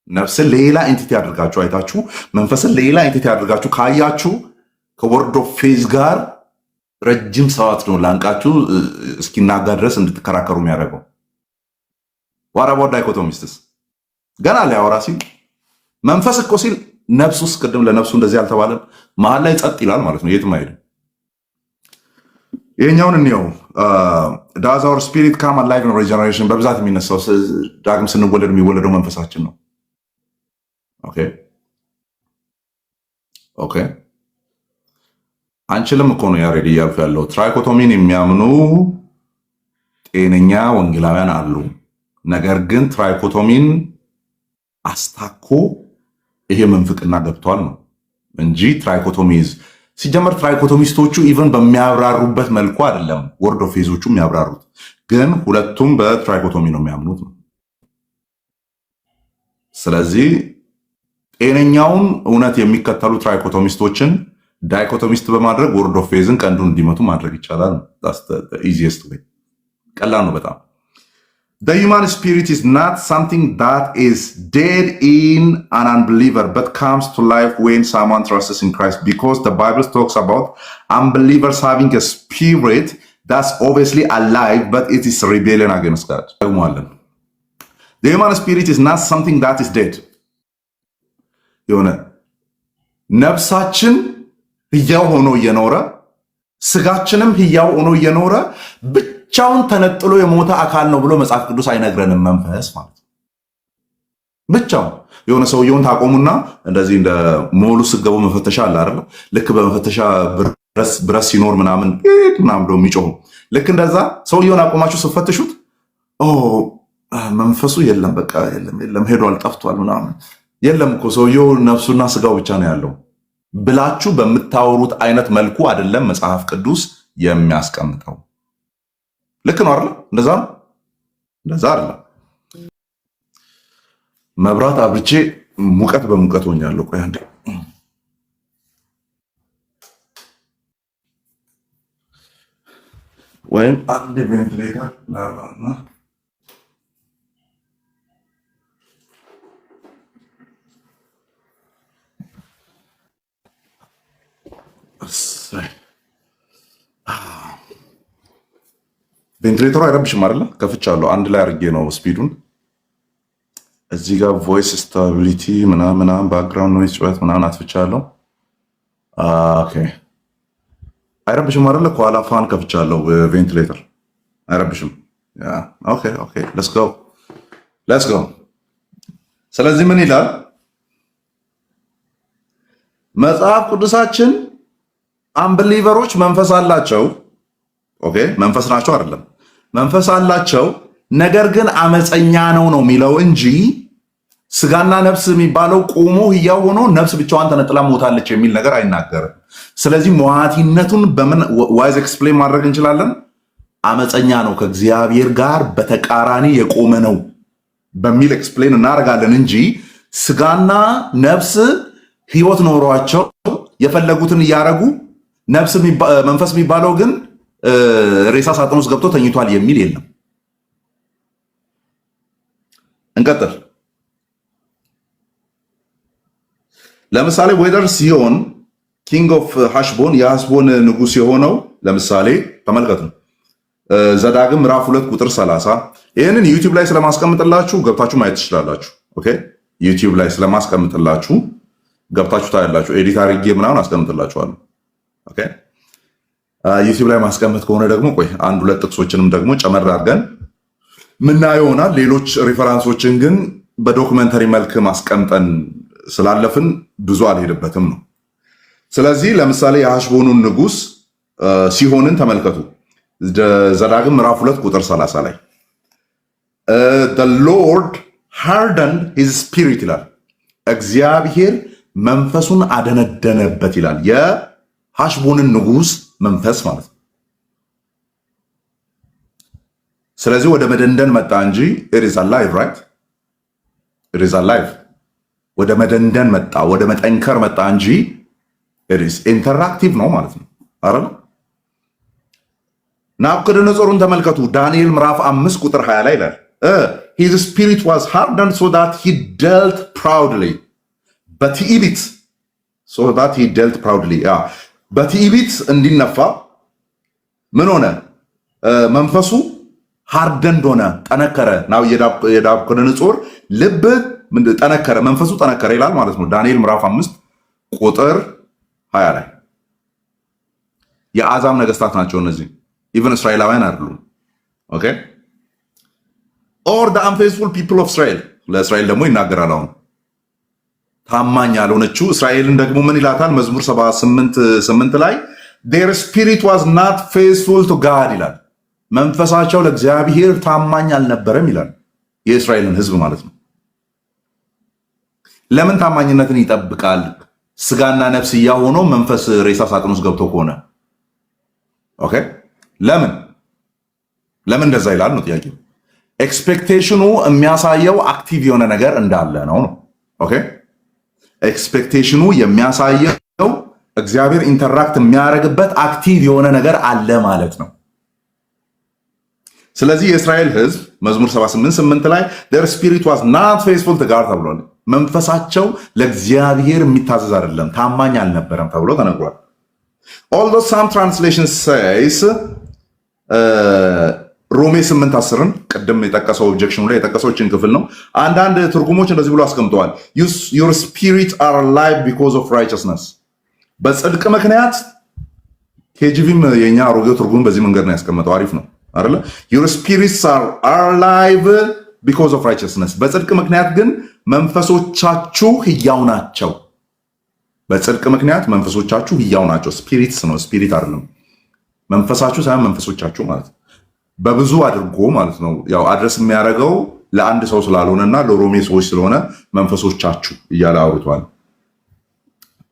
ነፍስን ሌላ ኤንቲቲ አድርጋችሁ አይታችሁ መንፈስን ሌላ ኤንቲቲ አድርጋችሁ ካያችሁ ከወርድ ኦፍ ፌዝ ጋር ረጅም ሰዓት ነው ላንቃችሁ እስኪናጋ ድረስ እንድትከራከሩ የሚያደርገው። ዋራቦ ዳይኮቶሚስትስ ገና ሊያወራ ሲል መንፈስ እኮ ሲል ነፍስ ውስጥ ቅድም ለነፍሱ እንደዚህ አልተባለም። መሀል ላይ ጸጥ ይላል ማለት ነው። የትም አይሄድም። ይሄኛውን እንየው። ዳዝ አወር ስፒሪት ካም አላይቭ ኢን ሪጀነሬሽን። በብዛት የሚነሳው ዳግም ስንወለድ የሚወለደው መንፈሳችን ነው። ኦኬ ኦኬ። አንችልም እኮ ነው ያሬድ እያልኩ ያለው። ትራይኮቶሚን የሚያምኑ ጤነኛ ወንጌላውያን አሉ። ነገር ግን ትራይኮቶሚን አስታኮ ይሄ መንፍቅና ገብቷል ነው እንጂ ትራይኮቶሚዝ ሲጀመር ትራይኮቶሚስቶቹ ኢቨን በሚያብራሩበት መልኩ አይደለም ወርድ ኦፍ ፌዞቹ የሚያብራሩት፣ ግን ሁለቱም በትራይኮቶሚ ነው የሚያምኑት ነው። ስለዚህ ጤነኛውን እውነት የሚከተሉ ትራይኮቶሚስቶችን ዳይኮቶሚስት በማድረግ ወርድ ኦፍ ፌዝን ቀንዱን እንዲመቱ ማድረግ ይቻላል። ኢዚየስት ወይ ቀላል ነው በጣም። The human spirit is not something that is dead in an unbeliever but comes to life when someone trusts in Christ, because the Bible talks about unbelievers having a spirit that's obviously alive but it is rebellion against God. The human spirit is not something that is dead. የሆነ ነፍሳችን ህያው ሆኖ እየኖረ ስጋችንም ህያው ሆኖ እየኖረ ብቻውን ተነጥሎ የሞተ አካል ነው ብሎ መጽሐፍ ቅዱስ አይነግረንም። መንፈስ ማለት ብቻውን የሆነ ሰውየውን ታቆሙና እንደዚህ እንደ ሞሉ ስገቡ መፈተሻ አለ አይደል? ልክ በመፈተሻ ብረስ ሲኖር ምናምን ብሎ የሚጮሁ ልክ እንደዛ ሰውየውን አቆማችሁ ስትፈትሹት መንፈሱ የለም፣ በቃ የለም፣ ሄዷል፣ ጠፍቷል ምናምን የለም እኮ ሰውየው ነፍሱና ስጋው ብቻ ነው ያለው ብላችሁ በምታወሩት አይነት መልኩ አይደለም መጽሐፍ ቅዱስ የሚያስቀምጠው። ልክ ነው አይደል? እንደዛ ነው። እንደዛ አይደለም። መብራት አብርቼ ሙቀት በሙቀት ሆኛለሁ። ቆይ አንዴ ወይም አንድ ቬንቲሌተር ላባና ቬንቲሌተሩ አይረብሽም አይደለ? ከፍቻለሁ። አንድ ላይ አድርጌ ነው ስፒዱን። እዚህ ጋር ቮይስ ስታቢሊቲ ምናምን ባክግራውንድ ኖይዝ ጩኸት ምናምን አጥፍቻለሁ። ኦኬ አይረብሽም አይደለ? ከኋላ ፋን ከፍቻለሁ። ቬንቲሌተር አይረብሽም። ኦኬ ኦኬ ሌትስ ጎ። ስለዚህ ምን ይላል መጽሐፍ ቅዱሳችን? አንብሊቨሮች መንፈስ አላቸው። ኦኬ መንፈስ ናቸው አይደለም፣ መንፈስ አላቸው። ነገር ግን አመፀኛ ነው የሚለው እንጂ ስጋና ነፍስ የሚባለው ቆሞ ህያው ሆኖ ነፍስ ብቻዋን ተነጥላ ሞታለች የሚል ነገር አይናገርም። ስለዚህ መዋቲነቱን በምን ዋይዝ ኤክስፕሌን ማድረግ እንችላለን? አመፀኛ ነው፣ ከእግዚአብሔር ጋር በተቃራኒ የቆመ ነው በሚል ኤክስፕሌን እናደርጋለን እንጂ ስጋና ነፍስ ህይወት ኖሯቸው የፈለጉትን እያረጉ መንፈስ የሚባለው ግን ሬሳ ሳጥን ውስጥ ገብቶ ተኝቷል የሚል የለም። እንቀጥል። ለምሳሌ ዌደር ሲሆን ኪንግ ኦፍ ሐሽቦን የሐሽቦን ንጉስ የሆነው ለምሳሌ ተመልከቱ። ዘዳግም ምዕራፍ 2 ቁጥር 30 ይህንን ዩቲዩብ ላይ ስለማስቀምጥላችሁ ገብታችሁ ማየት ትችላላችሁ። ኦኬ ዩቲዩብ ላይ ስለማስቀምጥላችሁ ገብታችሁ ታያላችሁ። ኤዲት አድርጌ ምናምን አስቀምጥላችኋለሁ። ኦኬ ዩቲዩብ ላይ ማስቀምጥ ከሆነ ደግሞ ቆይ አንድ ሁለት ጥቅሶችንም ደግሞ ጨመር አድርገን ምናየው ይሆናል። ሌሎች ሪፈራንሶችን ግን በዶክመንተሪ መልክ ማስቀምጠን ስላለፍን ብዙ አልሄድበትም ነው። ስለዚህ ለምሳሌ የሐሽቦኑን ንጉስ ሲሆንን ተመልከቱ። ዘዳግም ምዕራፍ 2 ቁጥር 30 ላይ the Lord hardened his spirit ይላል። እግዚአብሔር መንፈሱን አደነደነበት ይላል። የሐሽቦንን ንጉስ መንፈስ ማለት ነው። ስለዚህ ወደ መደንደን መጣ እንጂ it is alive, right? it is alive። ወደ መደንደን መጣ፣ ወደ መጠንከር መጣ እንጂ it is interactive ነው ማለት ነው አይደል? ናቡከደነጾርን ተመልከቱ። ዳንኤል ምዕራፍ 5 ቁጥር 20 ላይ ይላል his spirit was hardened so that he dealt proudly በትዕቢት so that he dealt proudly በትዕቢት እንዲነፋ ምን ሆነ? መንፈሱ ሃርደንድ ሆነ፣ ጠነከረ። ናው የናቡከደነጾር ልብ ጠነከረ፣ መንፈሱ ጠነከረ ይላል ማለት ነው። ዳንኤል ምዕራፍ 5 ቁጥር 20 ላይ የአሕዛብ ነገስታት ናቸው እነዚህ፣ ኢቨን እስራኤላውያን አይደሉም። ኦኬ or the unfaithful people of Israel ለእስራኤል ደግሞ ይናገራል። አሁን ታማኝ ያልሆነችው እስራኤልን ደግሞ ምን ይላታል? መዝሙር 78:8 ላይ their spirit was not faithful to God ይላል። መንፈሳቸው ለእግዚአብሔር ታማኝ አልነበረም ይላል። የእስራኤልን ህዝብ ማለት ነው። ለምን ታማኝነትን ይጠብቃል? ስጋና ነፍስ ሆኖ መንፈስ ሬሳ ሳጥን ውስጥ ገብቶ ከሆነ ኦኬ ለምን እንደዛ ይላል ነው ጥያቄው። ኤክስፔክቴሽኑ የሚያሳየው አክቲቭ የሆነ ነገር እንዳለ ነው። ኦኬ ኤክስፔክቴሽኑ የሚያሳየው እግዚአብሔር ኢንተራክት የሚያደርግበት አክቲቭ የሆነ ነገር አለ ማለት ነው። ስለዚህ የእስራኤል ህዝብ መዝሙር 78:8 ላይ their spirit was not faithful to God ተብሏል። መንፈሳቸው ለእግዚአብሔር የሚታዘዝ አይደለም፣ ታማኝ አልነበረም ተብሎ ተነግሯል። although some translations says ሮሜ 8:10ን ቅድም የጠቀሰው ኦብጀክሽኑ ላይ የጠቀሰዎችን ክፍል ነው። አንዳንድ ትርጉሞች እንደዚህ ብሎ አስቀምጠዋል። your spirit are alive because of righteousness በጽድቅ ምክንያት። ኬጂቪም የኛ አሮጌው ትርጉም በዚህ መንገድ ነው ያስቀመጠው። አሪፍ ነው አይደለ? your spirits are alive because of righteousness በጽድቅ ምክንያት ግን መንፈሶቻችሁ ህያው ናቸው። በጽድቅ ምክንያት መንፈሶቻችሁ ህያው ናቸው። ስፒሪትስ ነው፣ ስፒሪት አይደለም። መንፈሳችሁ ሳይሆን መንፈሶቻችሁ ማለት ነው። በብዙ አድርጎ ማለት ነው። ያው አድረስ የሚያደርገው ለአንድ ሰው ስላልሆነና ለሮሜ ሰዎች ስለሆነ መንፈሶቻችሁ እያለ አውርቷል።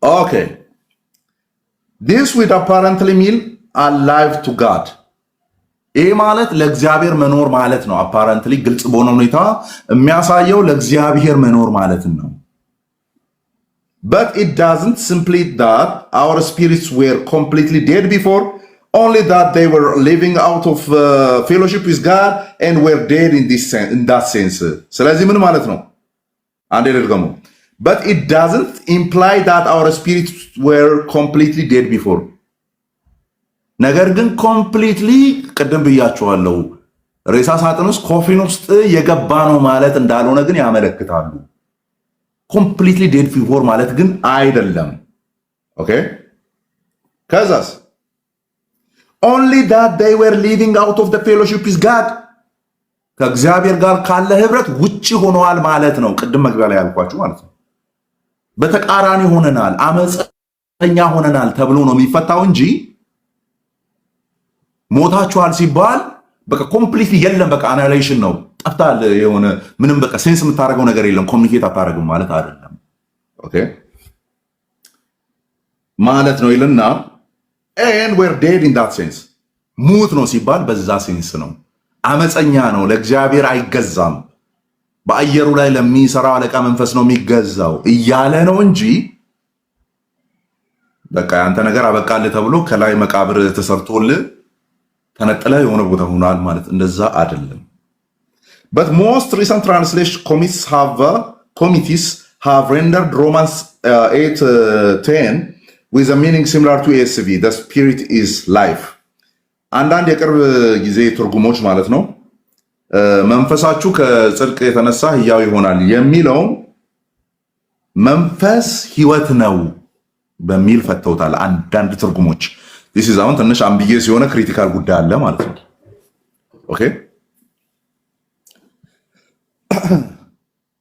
ኦኬ this would apparently mean alive to God ይህ ማለት ለእግዚአብሔር መኖር ማለት ነው። አፓረንትሊ ግልጽ በሆነ ሁኔታ የሚያሳየው ለእግዚአብሔር መኖር ማለት ነው። but it doesn't simply that our spirits were completely dead before, only that they were living out of fellowship with God and were dead in that sense። ስለዚህ ምን ማለት ነው? አንዴ ደግሞ but it doesn't imply that our spirits were completely dead before ነገር ግን ኮምፕሊትሊ ቅድም ብያቸዋለሁ ሬሳ ሳጥን ውስጥ ኮፊን ውስጥ የገባ ነው ማለት እንዳልሆነ ግን ያመለክታሉ። ኮምፕሊትሊ ዴድ ቢፎር ማለት ግን አይደለም። ኦኬ ከዛስ only that they were living out of the fellowship with God ከእግዚአብሔር ጋር ካለ ህብረት ውጪ ሆነዋል ማለት ነው። ቅድም መግቢያ ላይ ያልኳችሁ ማለት ነው። በተቃራኒ ሆነናል፣ አመፀኛ ሆነናል ተብሎ ነው የሚፈታው እንጂ ሞታችኋል ሲባል በቃ ኮምፕሊትሊ የለም፣ በቃ አናላይሽን ነው፣ ጠፍታል፣ የሆነ ምንም በቃ ሴንስ የምታደርገው ነገር የለም፣ ኮሚኒኬት አታደርግም ማለት አይደለም። ኦኬ ማለት ነው ይልና and we're dead in that sense ሙት ነው ሲባል በዛ ሴንስ ነው። አመፀኛ ነው፣ ለእግዚአብሔር አይገዛም፣ በአየሩ ላይ ለሚሰራው አለቃ መንፈስ ነው የሚገዛው እያለ ነው እንጂ በቃ አንተ ነገር አበቃልህ ተብሎ ከላይ መቃብር ተሰርቶልህ ተነጥለ የሆነ ቦታ ሆኗል ማለት እንደዛ አይደለም። But most recent translation committees have rendered Romans 8:10 with a meaning similar to ESV. The spirit is life. አንዳንድ የቅርብ ጊዜ ትርጉሞች ማለት ነው መንፈሳችሁ ከጽድቅ የተነሳ ሕያው ይሆናል የሚለው መንፈስ ሕይወት ነው በሚል ፈተውታል አንዳንድ ትርጉሞች። this is አሁን ትንሽ አምቢጌስ የሆነ ክሪቲካል ጉዳይ አለ ማለት ነው። ኦኬ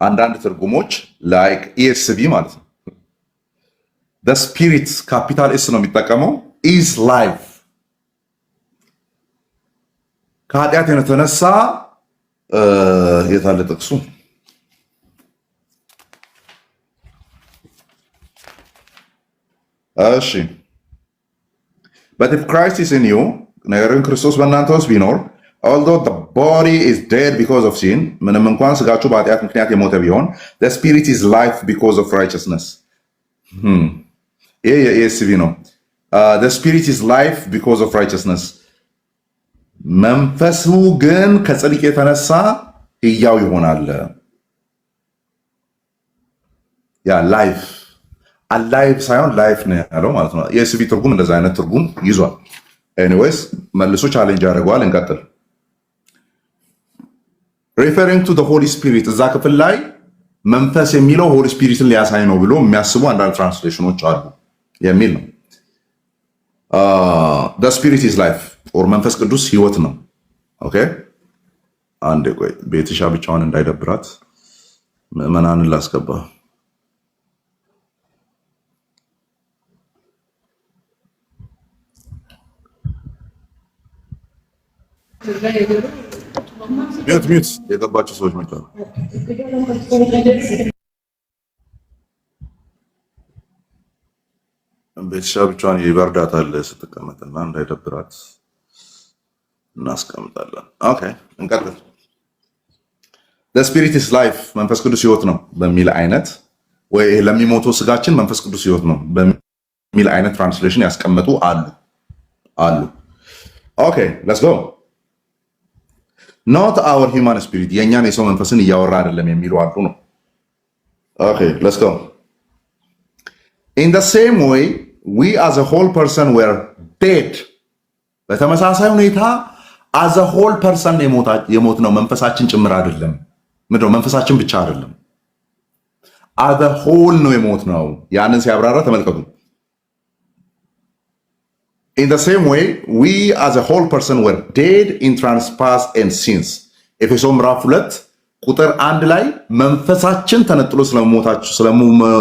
አንዳንድ ትርጉሞች ላይክ ESV ማለት ነው the spirit ካፒታል ኤስ ነው የሚጠቀመው is life ከኃጢአት የተነሳ የታለ ጥቅሱ? እሺ but if Christ is in you ነገር ግን ክርስቶስ በእናንተ ውስጥ ቢኖር although the body is dead because of sin ምንም እንኳን ስጋችሁ በኃጢአት ምክንያት የሞተ ቢሆን the spirit is life because of righteousness ይሄ የኤስቪ ነው the spirit is life because of righteousness መንፈሱ ግን ከጽድቅ የተነሳ ሕያው ይሆናል። ያ ላይፍ አላይቭ ሳይሆን ላይፍ ነው ያለው ማለት ነው። የኤስቪ ትርጉም እንደዛ አይነት ትርጉም ይዟል። ኤኒዌይስ መልሶ ቻሌንጅ ያደርገዋል። እንቀጥል። ሪፈሪንግ ቱ ሆሊ ስፒሪት እዛ ክፍል ላይ መንፈስ የሚለው ሆሊ ስፒሪትን ሊያሳይ ነው ብሎ የሚያስቡ አንዳንድ ትራንስሌሽኖች አሉ የሚል ነው። ስፒሪት ኢዝ ላይፍ ኦር መንፈስ ቅዱስ ህይወት ነው። ኦኬ አንዴ ቆይ ቤትሻ ብቻዋን እንዳይደብራት ምዕመናንን ላስገባ። ሚዩት የገባችሁ ሰዎች መጣሉ። ቤትሻ ብቻዋን ይበርዳታል ስትቀመጥና እንዳይደብራት እናስቀምጣለን። ኦኬ እንቀጥል። the spirit is life መንፈስ ቅዱስ ህይወት ነው በሚል አይነት ወይ ለሚሞተው ስጋችን መንፈስ ቅዱስ ህይወት ነው በሚል አይነት ትራንስሌሽን ያስቀመጡ አሉ። ኦኬ ሌትስ ጎ not our human spirit የኛን የሰው መንፈስን እያወራ አይደለም የሚሉ አሉ ነው። ኦኬ ሌትስ ጎ in the same way we as a whole person were dead በተመሳሳይ ሁኔታ as a whole person የሞት ነው መንፈሳችን ጭምር አይደለም። ምንድነው መንፈሳችን ብቻ አይደለም as a whole ነው የሞት ነው። ያንን ሲያብራራ ተመልከቱ። in the same way we as a whole person were dead in trespasses and sins ኤፌሶን ምዕራፍ 2 ቁጥር 1 ላይ መንፈሳችን ተነጥሎ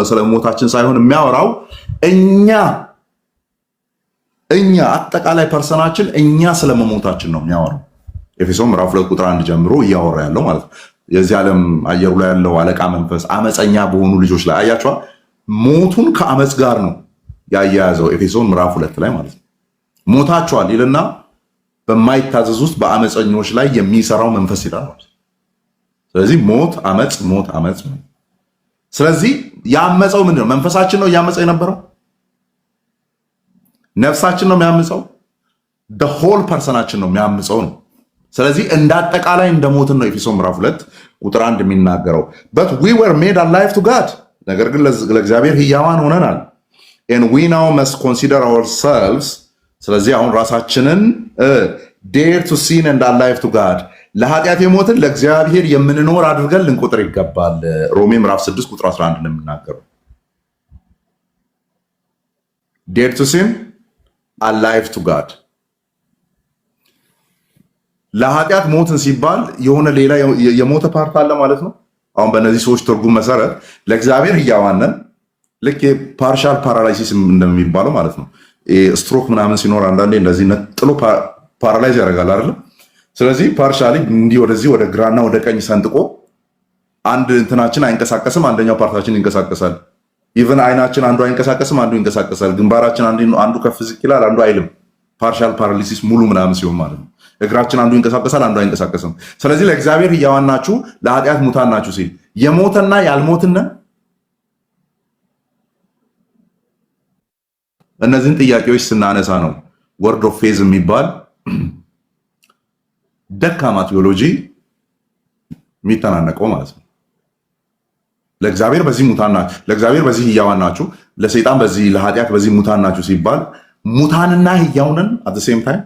ስለሞታችን ሳይሆን የሚያወራው እኛ አጠቃላይ ፐርሰናችን እኛ ስለመሞታችን ነው የሚያወራው። ኤፌሶን ምዕራፍ 2 ቁጥር 1 ጀምሮ እያወራ ያለው ማለት ነው። የዚህ ዓለም አየሩ ላይ ያለው አለቃ መንፈስ አመፀኛ በሆኑ ልጆች ላይ አያችኋ፣ ሞቱን ከአመፅ ጋር ነው ያያያዘው ኤፌሶን ምዕራፍ 2 ላይ ማለት ነው። ሞታችኋል ይልና በማይታዘዝ ውስጥ በአመፀኞች ላይ የሚሰራው መንፈስ ይላል ማለት ነው። ስለዚህ ሞት አመፅ። ስለዚህ ያመፀው ምንድነው? መንፈሳችን ነው እያመፀ የነበረው? ነፍሳችን ነው የሚያምፀው? the whole ፐርሰናችን ነው የሚያምፀው ነው። ስለዚህ እንዳጠቃላይ እንደሞትን ነው ኤፌሶን ምዕራፍ 2 ቁጥር 1 የሚናገረው። but we were made alive to God ነገር ግን ለእግዚአብሔር ሕያዋን ሆነናል። and we now must consider ourselves ስለዚህ አሁን ራሳችንን dare to sin and alive to God ለኃጢአት የሞትን ለእግዚአብሔር የምንኖር አድርገን ልንቆጥር ይገባል። ሮሜ ምዕራፍ 6 ቁጥር 11 ነው የሚናገረው። dare to sin alive to God ለኃጢአት ሞትን ሲባል የሆነ ሌላ የሞተ ፓርት አለ ማለት ነው። አሁን በእነዚህ ሰዎች ትርጉም መሰረት ለእግዚአብሔር ሕያዋን ነን። ልክ ፓርሻል ፓራላይሲስ እንደሚባለው ማለት ነው። ስትሮክ ምናምን ሲኖር አንዳንዴ እንደዚህ ነጥሎ ፓራላይዝ ያደርጋል አይደል? ስለዚህ ፓርሻሊ እንዲህ ወደዚህ ወደ ግራና ወደ ቀኝ ሰንጥቆ አንድ እንትናችን አይንቀሳቀስም፣ አንደኛው ፓርታችን ይንቀሳቀሳል። ኢቭን አይናችን አንዱ አይንቀሳቀስም፣ አንዱ ይንቀሳቀሳል። ግንባራችን አንዱ ከፍ ዝቅ ይላል፣ አንዱ አይልም። ፓርሻል ፓራሊሲስ ሙሉ ምናምን ሲሆን ማለት ነው። እግራችን አንዱ ይንቀሳቀሳል፣ አንዱ አይንቀሳቀስም። ስለዚህ ለእግዚአብሔር ሕያዋን ናችሁ፣ ለኃጢአት ሙታን ናችሁ ሲል የሞተና ያልሞትነ እነዚህን ጥያቄዎች ስናነሳ ነው ወርድ ኦፍ ፌዝ የሚባል ደካማ ቴዎሎጂ የሚተናነቀው ማለት ነው። ለእግዚአብሔር በዚህ ሙታን ናችሁ፣ ለእግዚአብሔር በዚህ ሕያዋን ናችሁ፣ ለሰይጣን በዚህ ለኃጢአት በዚህ ሙታን ናችሁ ሲባል ሙታንና ሕያው ነን at the same time።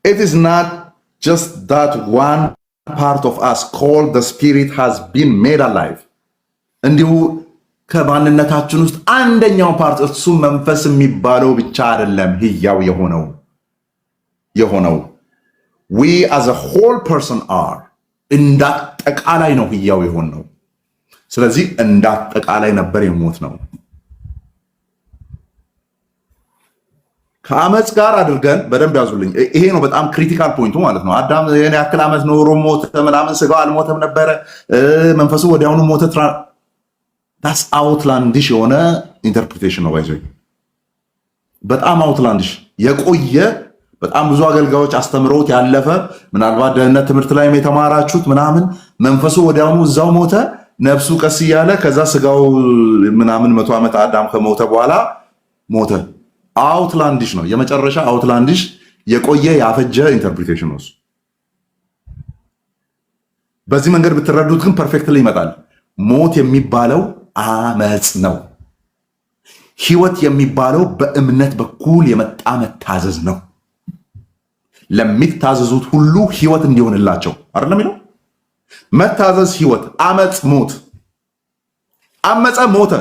It is not just that one part of us called the spirit has been made alive. እንዲሁ ከማንነታችን ውስጥ አንደኛው ፓርት እሱ መንፈስ የሚባለው ብቻ አይደለም ሕያው የሆነው we as a whole person are እንዳጠቃላይ ነው ሕያው የሆነው። ስለዚህ እንዳጠቃላይ ነበር የሞት ነው። ከአመፅ ጋር አድርገን በደንብ ያዙልኝ። ይሄ ነው በጣም ክሪቲካል ፖይንቱ ማለት ነው። አዳም የኔ ያክል ዓመት ኖሮ ሞተ ምናምን፣ ስጋው አልሞተም ነበረ፣ መንፈሱ ወዲያውኑ ሞተ። ታስ አውትላንዲሽ የሆነ ኢንተርፕሪቴሽን ነው። ባይዘ በጣም አውትላንዲሽ የቆየ በጣም ብዙ አገልጋዮች አስተምረውት ያለፈ ምናልባት ደህንነት ትምህርት ላይም የተማራችሁት ምናምን፣ መንፈሱ ወዲያውኑ እዛው ሞተ፣ ነፍሱ ቀስ እያለ ከዛ ስጋው ምናምን 100 ዓመት አዳም ከሞተ በኋላ ሞተ። አውትላንዲሽ ነው። የመጨረሻ አውትላንዲሽ የቆየ ያፈጀ ኢንተርፕሪቴሽን ነው። በዚህ መንገድ ብትረዱት ግን ፐርፌክትሊ ይመጣል። ሞት የሚባለው አመፅ ነው። ህይወት የሚባለው በእምነት በኩል የመጣ መታዘዝ ነው። ለሚታዘዙት ሁሉ ህይወት እንዲሆንላቸው አይደለም የሚለው። መታዘዝ ህይወት፣ አመፅ ሞት። አመፀ ሞተ።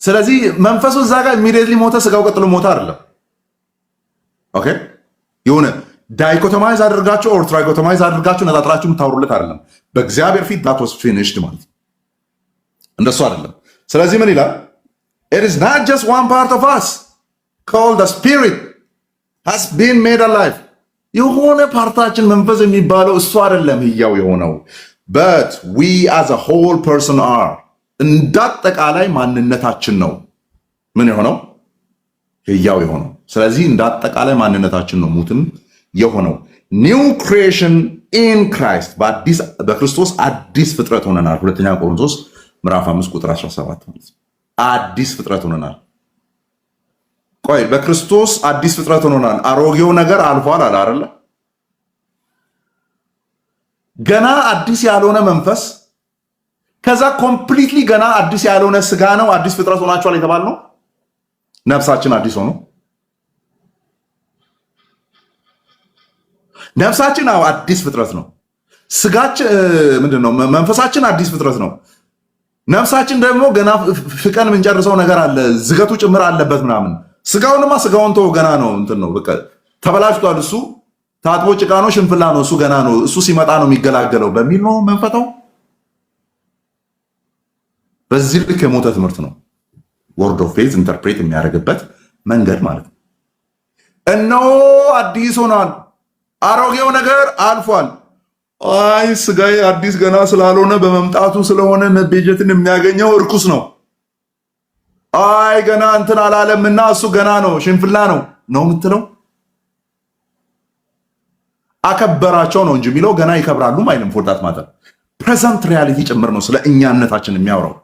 ስለዚህ መንፈሱ እዛ ጋር ኢሚዲየትሊ ሞተ፣ ስጋው ቀጥሎ ሞተ አይደለም። ኦኬ የሆነ ዳይኮቶማይዝ አድርጋችሁ ኦር ትራይኮቶማይዝ አድርጋችሁ ነጣጥራችሁ የምታወሩለት አይደለም። በእግዚአብሔር ፊት that was finished ማለት እንደሱ አይደለም። ስለዚህ ምን ይላል? It is not just one part of us called the spirit has been made alive። የሆነ ፓርታችን መንፈስ የሚባለው እሱ አይደለም ሕያው የሆነው but we as a whole person are እንዳጠቃላይ ማንነታችን ነው ምን የሆነው ሕያው የሆነው። ስለዚህ እንዳጠቃላይ ማንነታችን ነው ሙትም የሆነው። ኒው ክሪኤሽን ኢን ክራይስት በክርስቶስ አዲስ ፍጥረት ሆነናል። ሁለተኛ ቆሮንቶስ ምዕራፍ 5 ቁጥር 17 አዲስ ፍጥረት ሆነናል። ቆይ በክርስቶስ አዲስ ፍጥረት ሆነናል፣ አሮጌው ነገር አልፏል አለ አይደለ? ገና አዲስ ያልሆነ መንፈስ፣ ከዛ ኮምፕሊትሊ ገና አዲስ ያልሆነ ስጋ ነው አዲስ ፍጥረት ሆናችኋል የተባልነው። ነፍሳችን አዲስ ሆኖ ነፍሳችን አዲስ ፍጥረት ነው። ስጋችን ምንድነው? መንፈሳችን አዲስ ፍጥረት ነው። ነፍሳችን ደግሞ ገና ፍቀን የምንጨርሰው ነገር አለ፣ ዝገቱ ጭምር አለበት ምናምን። ስጋውንማ ስጋውን ተው ገና ነው እንትን ነው በቃ ተበላሽቷል። እሱ ታጥቦ ጭቃ ነው ሽንፍላ ነው፣ እሱ ገና ነው፣ እሱ ሲመጣ ነው የሚገላገለው በሚል ነው መንፈታው። በዚህ ልክ የሞተ ትምህርት ነው ወርድ ኦፍ ፌዝ ኢንተርፕሬት የሚያደርግበት መንገድ ማለት ነው። እነሆ አዲስ ሆኗል፣ አሮጌው ነገር አልፏል። አይ ስጋዬ አዲስ ገና ስላልሆነ በመምጣቱ ስለሆነ መቤዠትን የሚያገኘው እርኩስ ነው። አይ ገና እንትን አላለምና እሱ ገና ነው ሽንፍላ ነው የምትለው። አከበራቸው ነው እንጂ የሚለው ገና ይከብራሉ አይልም። ፎርዳት ማተር ፕሬዘንት ሪያሊቲ ጭምር ነው ስለ እኛነታችን የሚያወራው።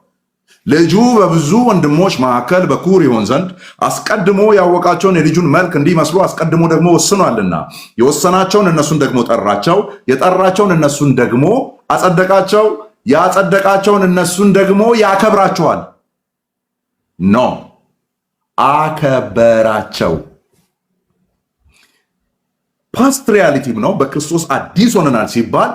ልጁ በብዙ ወንድሞች መካከል በኩር ይሆን ዘንድ አስቀድሞ ያወቃቸውን የልጁን መልክ እንዲመስሉ አስቀድሞ ደግሞ ወስኗልና፣ የወሰናቸውን እነሱን ደግሞ ጠራቸው፣ የጠራቸውን እነሱን ደግሞ አጸደቃቸው፣ ያጸደቃቸውን እነሱን ደግሞ ያከብራቸዋል። ኖ አከበራቸው። ፓስት ሪያሊቲም ነው። በክርስቶስ አዲስ ሆነናል ሲባል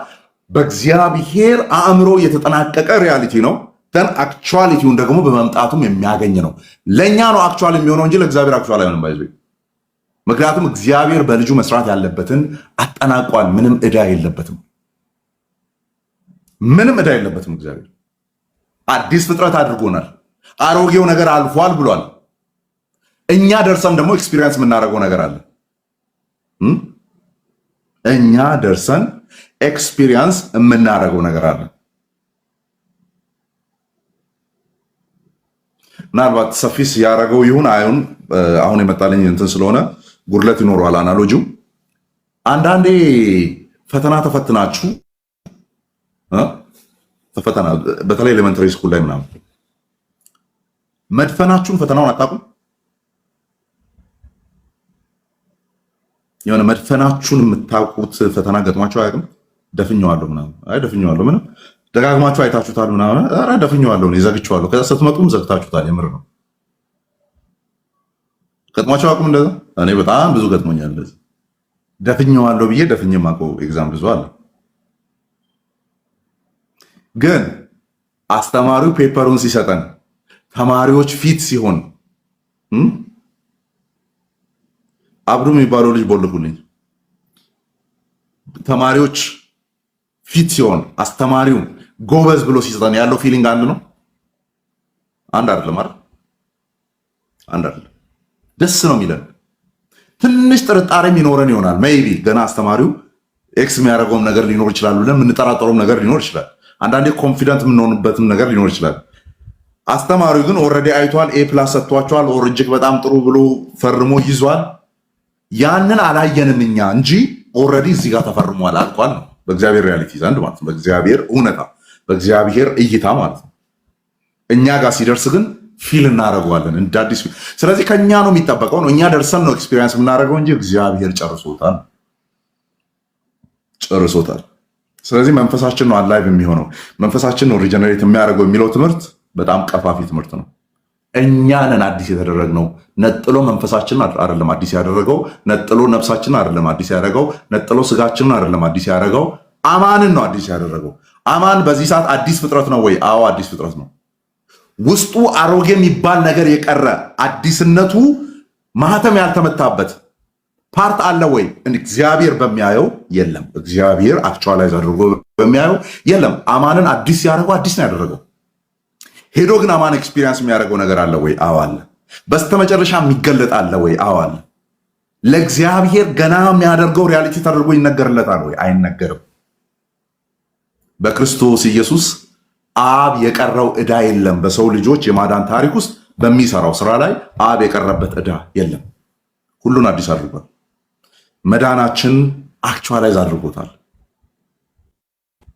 በእግዚአብሔር አእምሮ የተጠናቀቀ ሪያሊቲ ነው። ተን አክቹዋሊቲውን ደግሞ በመምጣቱም የሚያገኝ ነው። ለእኛ ነው አክቹዋል የሚሆነው እንጂ ለእግዚአብሔር አክቹዋል አይሆንም። ባይዘ ምክንያቱም እግዚአብሔር በልጁ መስራት ያለበትን አጠናቋል። ምንም ዕዳ የለበትም። ምንም ዕዳ የለበትም። እግዚአብሔር አዲስ ፍጥረት አድርጎናል። አሮጌው ነገር አልፏል ብሏል። እኛ ደርሰን ደግሞ ኤክስፒሪየንስ የምናደርገው ነገር አለ። እኛ ደርሰን ኤክስፒሪየንስ የምናደርገው ነገር አለ። ምናልባት ሰፊስ ያደረገው ይሁን አይሁን አሁን የመጣልኝ እንትን ስለሆነ ጉድለት ይኖረዋል አናሎጂው። አንዳንዴ ፈተና ተፈትናችሁ ፈተና በተለይ ኤሌመንተሪ ስኩል ላይ ምናምን መድፈናችሁን ፈተናውን አታውቁም? የሆነ መድፈናችሁን የምታውቁት ፈተና ገጥሟችሁ አያውቅም? ደፍኜዋለሁ ምናምን፣ አይ ደፍኜዋለሁ ምንም ደጋግማችሁ አይታችሁታል ምናምን፣ ኧረ ደፍኜዋለሁ እኔ ዘግቼዋለሁ። ከዛ ስትመጡም ዘግታችሁታል። የምር ነው። ገጥሟችሁ አያውቁም እንደዛ? እኔ በጣም ብዙ ገጥሞኛል እንደዚህ። ደፍኜዋለሁ ብዬ ደፍኜ የማውቀው ኤግዛም ብዙ አለ። ግን አስተማሪው ፔፐሩን ሲሰጠን ተማሪዎች ፊት ሲሆን አብዱ የሚባለው ልጅ ቦልኩልኝ፣ ተማሪዎች ፊት ሲሆን አስተማሪው ጎበዝ ብሎ ሲሰጠን ያለው ፊሊንግ አንድ ነው? አንድ አይደለም አይደል? አንድ አይደለም። ደስ ነው የሚለን። ትንሽ ጥርጣሬም ይኖረን ይሆናል። ሜይቢ ገና አስተማሪው ኤክስ የሚያደርገውም ነገር ሊኖር ይችላል ብለን የምንጠራጠረውም ነገር ሊኖር ይችላል። አንዳንዴ ኮንፊደንት የምንሆንበትም ነገር ሊኖር ይችላል። አስተማሪው ግን ኦልሬዲ አይቷል፣ ኤ ፕላስ ሰጥቷቸዋል፣ ኦር እጅግ በጣም ጥሩ ብሎ ፈርሞ ይዟል። ያንን አላየንም እኛ እንጂ ኦልሬዲ እዚህ ጋር ተፈርሟል አልቋል ነው በእግዚአብሔር ሪያሊቲ ዘንድ ማለት ነው። በእግዚአብሔር እውነታ፣ በእግዚአብሔር እይታ ማለት ነው። እኛ ጋር ሲደርስ ግን ፊል እናደርገዋለን እንደ አዲስ። ስለዚህ ከኛ ነው የሚጠበቀው ነው። እኛ ደርሰን ነው ኤክስፒሪየንስ የምናደርገው እንጂ እግዚአብሔር ጨርሶታል። ስለዚህ መንፈሳችን ነው አላይቭ የሚሆነው፣ መንፈሳችን ነው ሪጀነሬት የሚያደርገው የሚለው ትምህርት በጣም ቀፋፊ ትምህርት ነው። እኛንን አዲስ የተደረግነው ነጥሎ መንፈሳችንን አይደለም አዲስ ያደረገው፣ ነጥሎ ነፍሳችንን አይደለም አዲስ ያደረገው፣ ነጥሎ ስጋችንን አይደለም አዲስ ያደረገው፣ አማንን ነው አዲስ ያደረገው። አማን በዚህ ሰዓት አዲስ ፍጥረት ነው ወይ? አዎ አዲስ ፍጥረት ነው። ውስጡ አሮጌ የሚባል ነገር የቀረ አዲስነቱ ማህተም ያልተመታበት ፓርት አለ ወይ? እግዚአብሔር በሚያየው የለም። እግዚአብሔር አክቹዋላይዝ አድርጎ በሚያየው የለም። አማንን አዲስ ያደረገው አዲስ ነው ያደረገው። ሄዶ ግን አማን ኤክስፒሪየንስ የሚያደርገው ነገር አለ ወይ? አዎ አለ። በስተመጨረሻ የሚገለጥ አለ ወይ? አዎ አለ። ለእግዚአብሔር ገና የሚያደርገው ሪያሊቲ ተደርጎ ይነገርለታል ወይ? አይነገርም። በክርስቶስ ኢየሱስ አብ የቀረው ዕዳ የለም። በሰው ልጆች የማዳን ታሪክ ውስጥ በሚሰራው ስራ ላይ አብ የቀረበት ዕዳ የለም። ሁሉን አዲስ አድርጓል። መዳናችን አክቹዋላይዝ አድርጎታል።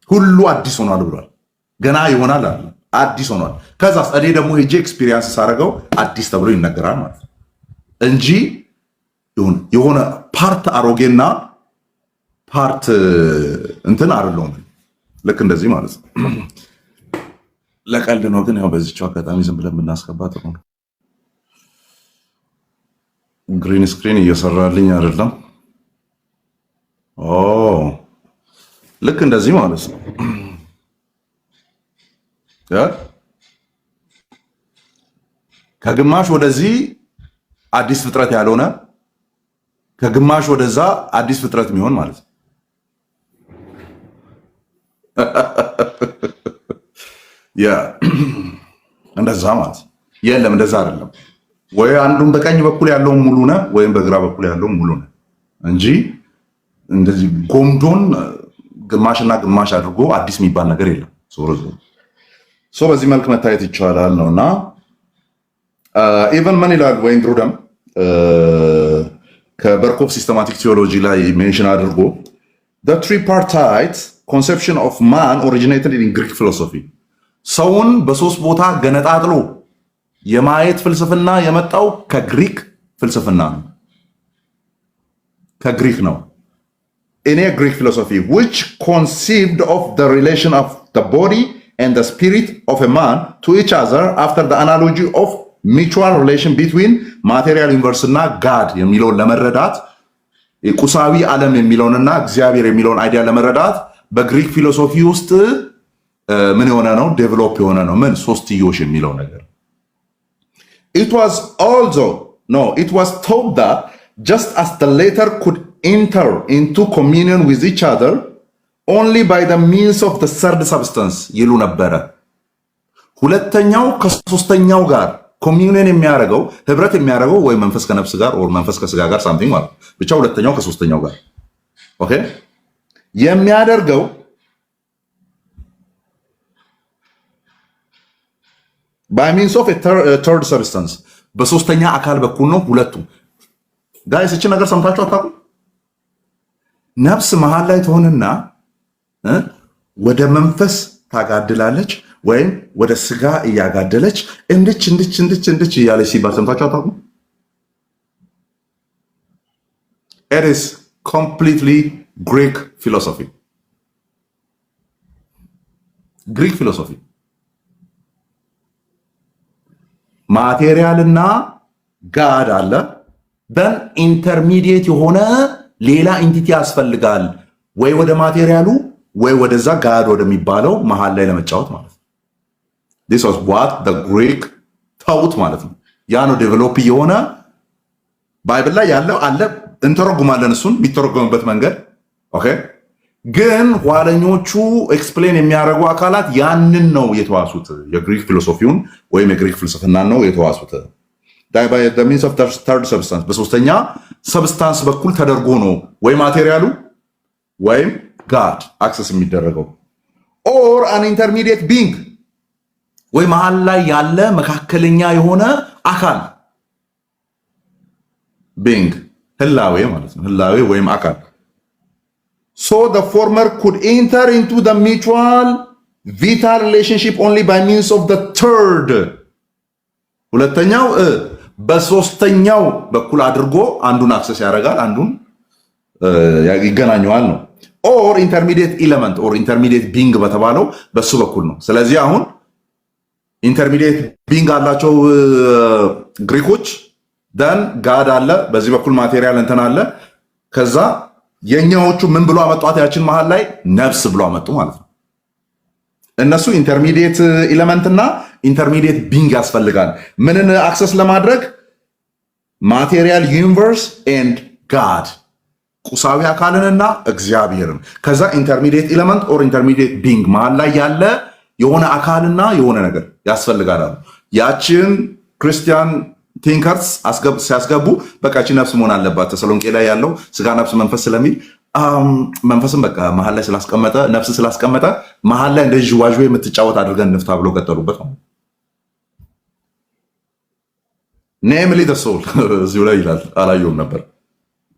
ሁሉ አዲስ ሆኗል ብሏል። ገና ይሆናል አለ፣ አዲስ ሆኗል። ከዛ እኔ ደግሞ ሄጄ ኤክስፒሪየንስ ሳደርገው አዲስ ተብሎ ይነገራል ማለት ነው እንጂ የሆነ ፓርት አሮጌና ፓርት እንትን አይደለውም። ልክ እንደዚህ ማለት ነው። ለቀልድ ነው ግን ያው በዚህው አጋጣሚ ዝም ብለን ብናስገባ ጥሩ ነው። ግሪን ስክሪን እየሰራልኝ አይደለም። ኦ ልክ እንደዚህ ማለት ነው። ከግማሽ ወደዚህ አዲስ ፍጥረት ያልሆነ ከግማሽ ወደዛ አዲስ ፍጥረት የሚሆን ማለት ነው። እንደዛ ማለት የለም። እንደዛ አይደለም። ወይ አንዱን በቀኝ በኩል ያለውን ሙሉ ነህ ወይም በግራ በኩል ያለውን ሙሉ ነህ እንጂ እንደዚህ ጎምዶን ግማሽና ግማሽ አድርጎ አዲስ የሚባል ነገር የለም። ዞሮ በዚህ መልክ መታየት ይቻላል ነውና ኢቨን ምን ይላል ወይን ግሩደም ከበርኮፍ ሲስተማቲክ ቲዮሎጂ ላይ ሜንሽን አድርጎ the tripartite conception of man originated in Greek philosophy ሰውን በሶስት ቦታ ገነጣጥሎ የማየት ፍልስፍና የመጣው ከግሪክ ፍልስፍና ነው። ከግሪክ ነው። in a Greek philosophy which conceived of the relation of the body and the spirit of a man to each other after the analogy of mutual relation between material universe እና God የሚለውን ለመረዳት ቁሳዊ ዓለም የሚለውንና እግዚአብሔር የሚለውን አይዲያ ለመረዳት በግሪክ ፊሎሶፊ ውስጥ ምን የሆነ ነው ዴቨሎፕ የሆነ ነው ምን ሶስትዮሽ የሚለው ነገር it was thought that just as the latter could enter into communion with each other only by the means of the third substance ይሉ ነበረ። ሁለተኛው ከሶስተኛው ጋር ኮሚዩኒየን የሚያደርገው ህብረት የሚያደርገው ወይ መንፈስ ከነፍስ ጋር ኦር መንፈስ ከስጋ ጋር ሳምቲንግ ማለት ብቻ ሁለተኛው ከሶስተኛው ጋር ኦኬ የሚያደርገው by means of a third substance በሶስተኛ አካል በኩል ነው ሁለቱ። ጋይስ እቺ ነገር ሰምታችሁ አታውቁ? ነፍስ መሃል ላይ ትሆንና ወደ መንፈስ ታጋድላለች ወይም ወደ ስጋ እያጋደለች እንድች እያለች ሲባል ሰምታችሁ አታውቁ? It is completely Greek philosophy. Greek philosophy. ማቴሪያልና ጋድ አለ ደን ኢንተርሚዲየት የሆነ ሌላ ኢንቲቲ ያስፈልጋል ወይ ወደ ማቴሪያሉ ወይ ወደዛ ጋድ ወደሚባለው መሃል ላይ ለመጫወት ማለት ነው። this was what the Greek thought ማለት ነው። ያ ነው ዴቨሎፕ የሆነ ባይብል ላይ ያለው አለ እንተረጉማለን እሱን የሚተረጎምበት መንገድ ኦኬ። ግን ኋለኞቹ ኤክስፕሌን የሚያደርጉ አካላት ያንን ነው የተዋሱት። የግሪክ ፊሎሶፊውን ወይም የግሪክ ፍልስፍናን ነው የተዋሱት። by the means of third substance በሶስተኛ ሰብስታንስ በኩል ተደርጎ ነው ወይ ማቴሪያሉ ወይም ጋድ አክሰስ የሚደረገው or an intermediate being ወይ መሃል ላይ ያለ መካከለኛ የሆነ አካል being ህላዌ ማለት ነው። ህላዌ ወይም አካል so the former could enter into the mutual vital relationship only by means of the third ሁለተኛው በሶስተኛው በኩል አድርጎ አንዱን አክሰስ ያደርጋል አንዱን ይገናኘዋል ነው or intermediate element or intermediate being በተባለው በሱ በኩል ነው። ስለዚህ አሁን ኢንተርሚዲየት ቢንግ አላቸው ግሪኮች ደን ጋድ አለ በዚህ በኩል ማቴሪያል እንትን አለ። ከዛ የኛዎቹ ምን ብሎ አመጧት ያችን መሃል ላይ ነፍስ ብሎ አመጡ ማለት ነው። እነሱ ኢንተርሚዲየት ኤሌመንት እና ኢንተርሚዲየት ቢንግ ያስፈልጋል ምንን አክሰስ ለማድረግ ማቴሪያል ዩኒቨርስ ኤንድ ጋድ ቁሳዊ አካልንና እግዚአብሔርን። ከዛ ኢንተርሚዲየት ኤሌመንት ኦር ኢንተርሚዲየት ቢንግ መሃል ላይ ያለ የሆነ አካልና የሆነ ነገር ያስፈልጋል። ያችን ክርስቲያን ቲንከርስ ሲያስገቡ በቃች ነፍስ መሆን አለባት። ተሰሎንቄ ላይ ያለው ስጋ ነፍስ መንፈስ ስለሚል መንፈስም በቃ መሃል ላይ ስላስቀመጠ ነፍስ ስላስቀመጠ መሃል ላይ እንደዚህ ዋዥ የምትጫወት አድርገን እንፍታ ብሎ ቀጠሉበት ነው። ኔምሊ the soul እዚሁ ላይ ይላል አላየውም ነበር።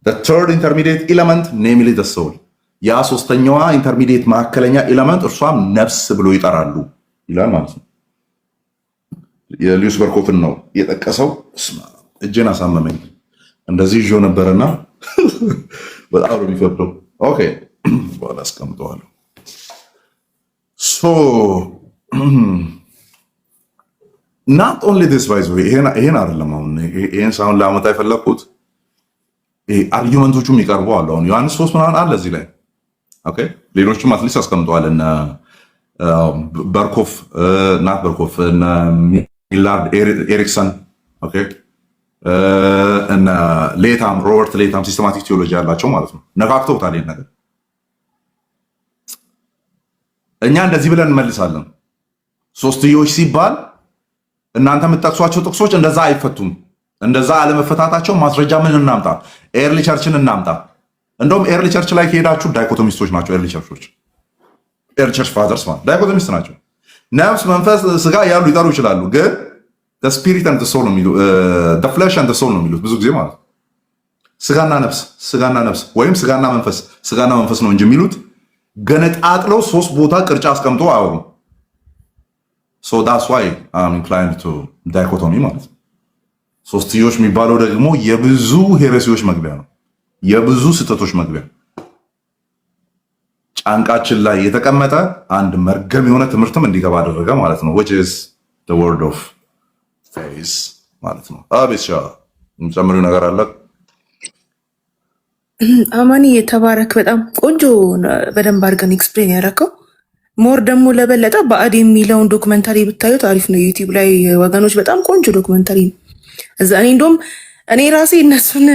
the third intermediate element namely the soul ያ ሶስተኛዋ ኢንተርሚዲየት ማዕከለኛ ኤሌመንት እርሷም ነፍስ ብሎ ይጠራሉ ይላል ማለት ነው። የሉዊስ በርኮፍን ነው የጠቀሰው። እጄን አሳመመኝ እንደዚህ ይዞ ነበርና በጣም ነው የሚፈብደው። ኦኬ በኋላ አስቀምጠዋለሁ። ሶ not only this by the way ይሄን አይደለም አሁን ይሄን ሳይሆን ላመጣ የፈለኩት አርጊውመንቶቹም ይቀርቡ አሉ። አሁን ዮሐንስ 3 ምናምን አለ እዚህ ላይ ኦኬ። ሌሎችም አትሊስት አስቀምጠዋል እና በርኮፍ ናት በርኮፍ እና ሚላርድ ኤሪክሰን ኦኬ እና ሌታም ሮበርት ሌታም ሲስተማቲክ ቲዮሎጂ ያላቸው ማለት ነው ነካክተውታል ይሄን ነገር። እኛ እንደዚህ ብለን እንመልሳለን። ሶስትዮሽ ሲባል እናንተ የምትጠቅሷቸው ጥቅሶች እንደዛ አይፈቱም። እንደዛ አለመፈታታቸው ማስረጃ ምን እናምጣ? ኤርሊ ቸርችን እናምጣ። እንደውም ኤርሊ ቸርች ላይ ከሄዳችሁ ዳይኮቶሚስቶች ናቸው። ኤርሊ ቸርቾች ኤርሊ ቸርች ፋዘርስ ማለት ዳይኮቶሚስት ናቸው። ነፍስ፣ መንፈስ፣ ስጋ ያሉ ሊጠሩ ይችላሉ፣ ግን ስፒሪት ኤንድ ሶል ነው የሚሉት። ፍሌሽ ኤንድ ሶል ነው የሚሉት ብዙ ጊዜ ማለት ስጋና ነፍስ ወይም ስጋና መንፈስ ነው እንጂ የሚሉት ገነጣጥለው ሶስት ቦታ ቅርጫ አስቀምጦ አያወሩም። ሶ ዳትስ ዋይ አም ኢንክላይንድ ቱ ዳይኮቶሚ ማለት ነው። ሶስትዮሽ የሚባለው ደግሞ የብዙ ሄሬሲዎች መግቢያ ነው፣ የብዙ ስህተቶች መግቢያ። ጫንቃችን ላይ የተቀመጠ አንድ መርገም የሆነ ትምህርትም እንዲገባ አደረገ ማለት ነው። which is the word of faith ማለት ነው። አቤት የምጨምሪው ነገር አለ? አማኒ የተባረክ በጣም ቆንጆ በደንብ አድርገን ኤክስፕሌን ያደረከው። ሞር ደግሞ ለበለጠ ባዕድ የሚለውን ዶክመንታሪ ብታዩት አሪፍ ነው። ዩቲዩብ ላይ ወገኖች በጣም ቆንጆ ዶክመንታሪ ነው። እዛ እኔ እንደውም እኔ ራሴ እነሱን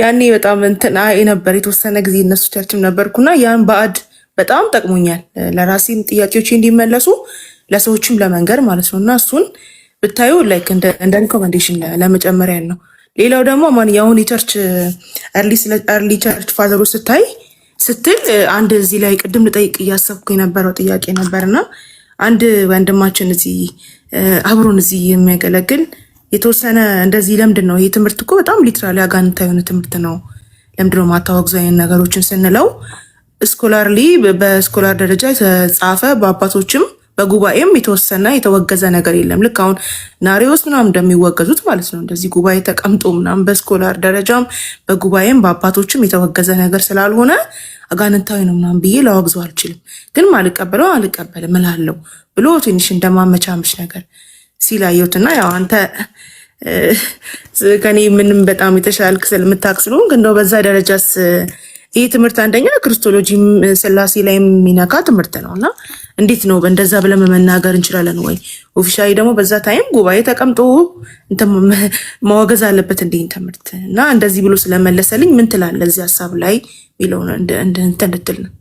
ያኔ በጣም እንትን ነበር የተወሰነ ጊዜ እነሱ ቸርችም ነበርኩና ያን ባዕድ በጣም ጠቅሞኛል። ለራሴም ጥያቄዎች እንዲመለሱ ለሰዎችም ለመንገር ማለት ነው። እና እሱን ብታዩ ላይክ እንደ ሪኮመንዴሽን ለመጨመሪያ ነው። ሌላው ደግሞ ማን ያሁን የቸርች ኤርሊ ቸርች ፋዘሮች ስትል አንድ እዚህ ላይ ቅድም ልጠይቅ እያሰብኩ የነበረው ጥያቄ ነበርና አንድ ወንድማችን እዚህ አብሮን እዚህ የሚያገለግል የተወሰነ እንደዚህ ለምንድን ነው ይህ ትምህርት እኮ በጣም ሊትራሊ አጋንንታዊ የሆነ ትምህርት ነው፣ ለምንድን ነው ማታወግዘው አይነት ነገሮችን ስንለው ስኮላርሊ በስኮላር ደረጃ የተጻፈ በአባቶችም በጉባኤም የተወሰነ የተወገዘ ነገር የለም። ልክ አሁን ናሪዎስ ምናምን እንደሚወገዙት ማለት ነው። እንደዚህ ጉባኤ ተቀምጦ ምናምን በስኮላር ደረጃም በጉባኤም በአባቶችም የተወገዘ ነገር ስላልሆነ አጋንንታዊ ነው ምናምን ብዬ ላወግዘው አልችልም። ግን አልቀበለው አልቀበልም እላለሁ ብሎ ትንሽ እንደማመቻመች ነገር ሲላየውትና ያው አንተ ከኔ ምንም በጣም የተሻልክ ስለምታውቅ ስለሆንክ እንደው በዛ ደረጃስ ይህ ትምህርት አንደኛ ክርስቶሎጂም ስላሴ ላይ የሚነካ ትምህርት ነው እና እንዴት ነው በእንደዛ ብለን መናገር እንችላለን ወይ? ኦፊሻሊ ደግሞ በዛ ታይም ጉባኤ ተቀምጦ ማወገዝ አለበት እንዴ ትምህርት እና እንደዚህ ብሎ ስለመለሰልኝ ምን ትላለህ እዚህ ሀሳብ ላይ ሚለውን እንትን እንድትል ነው።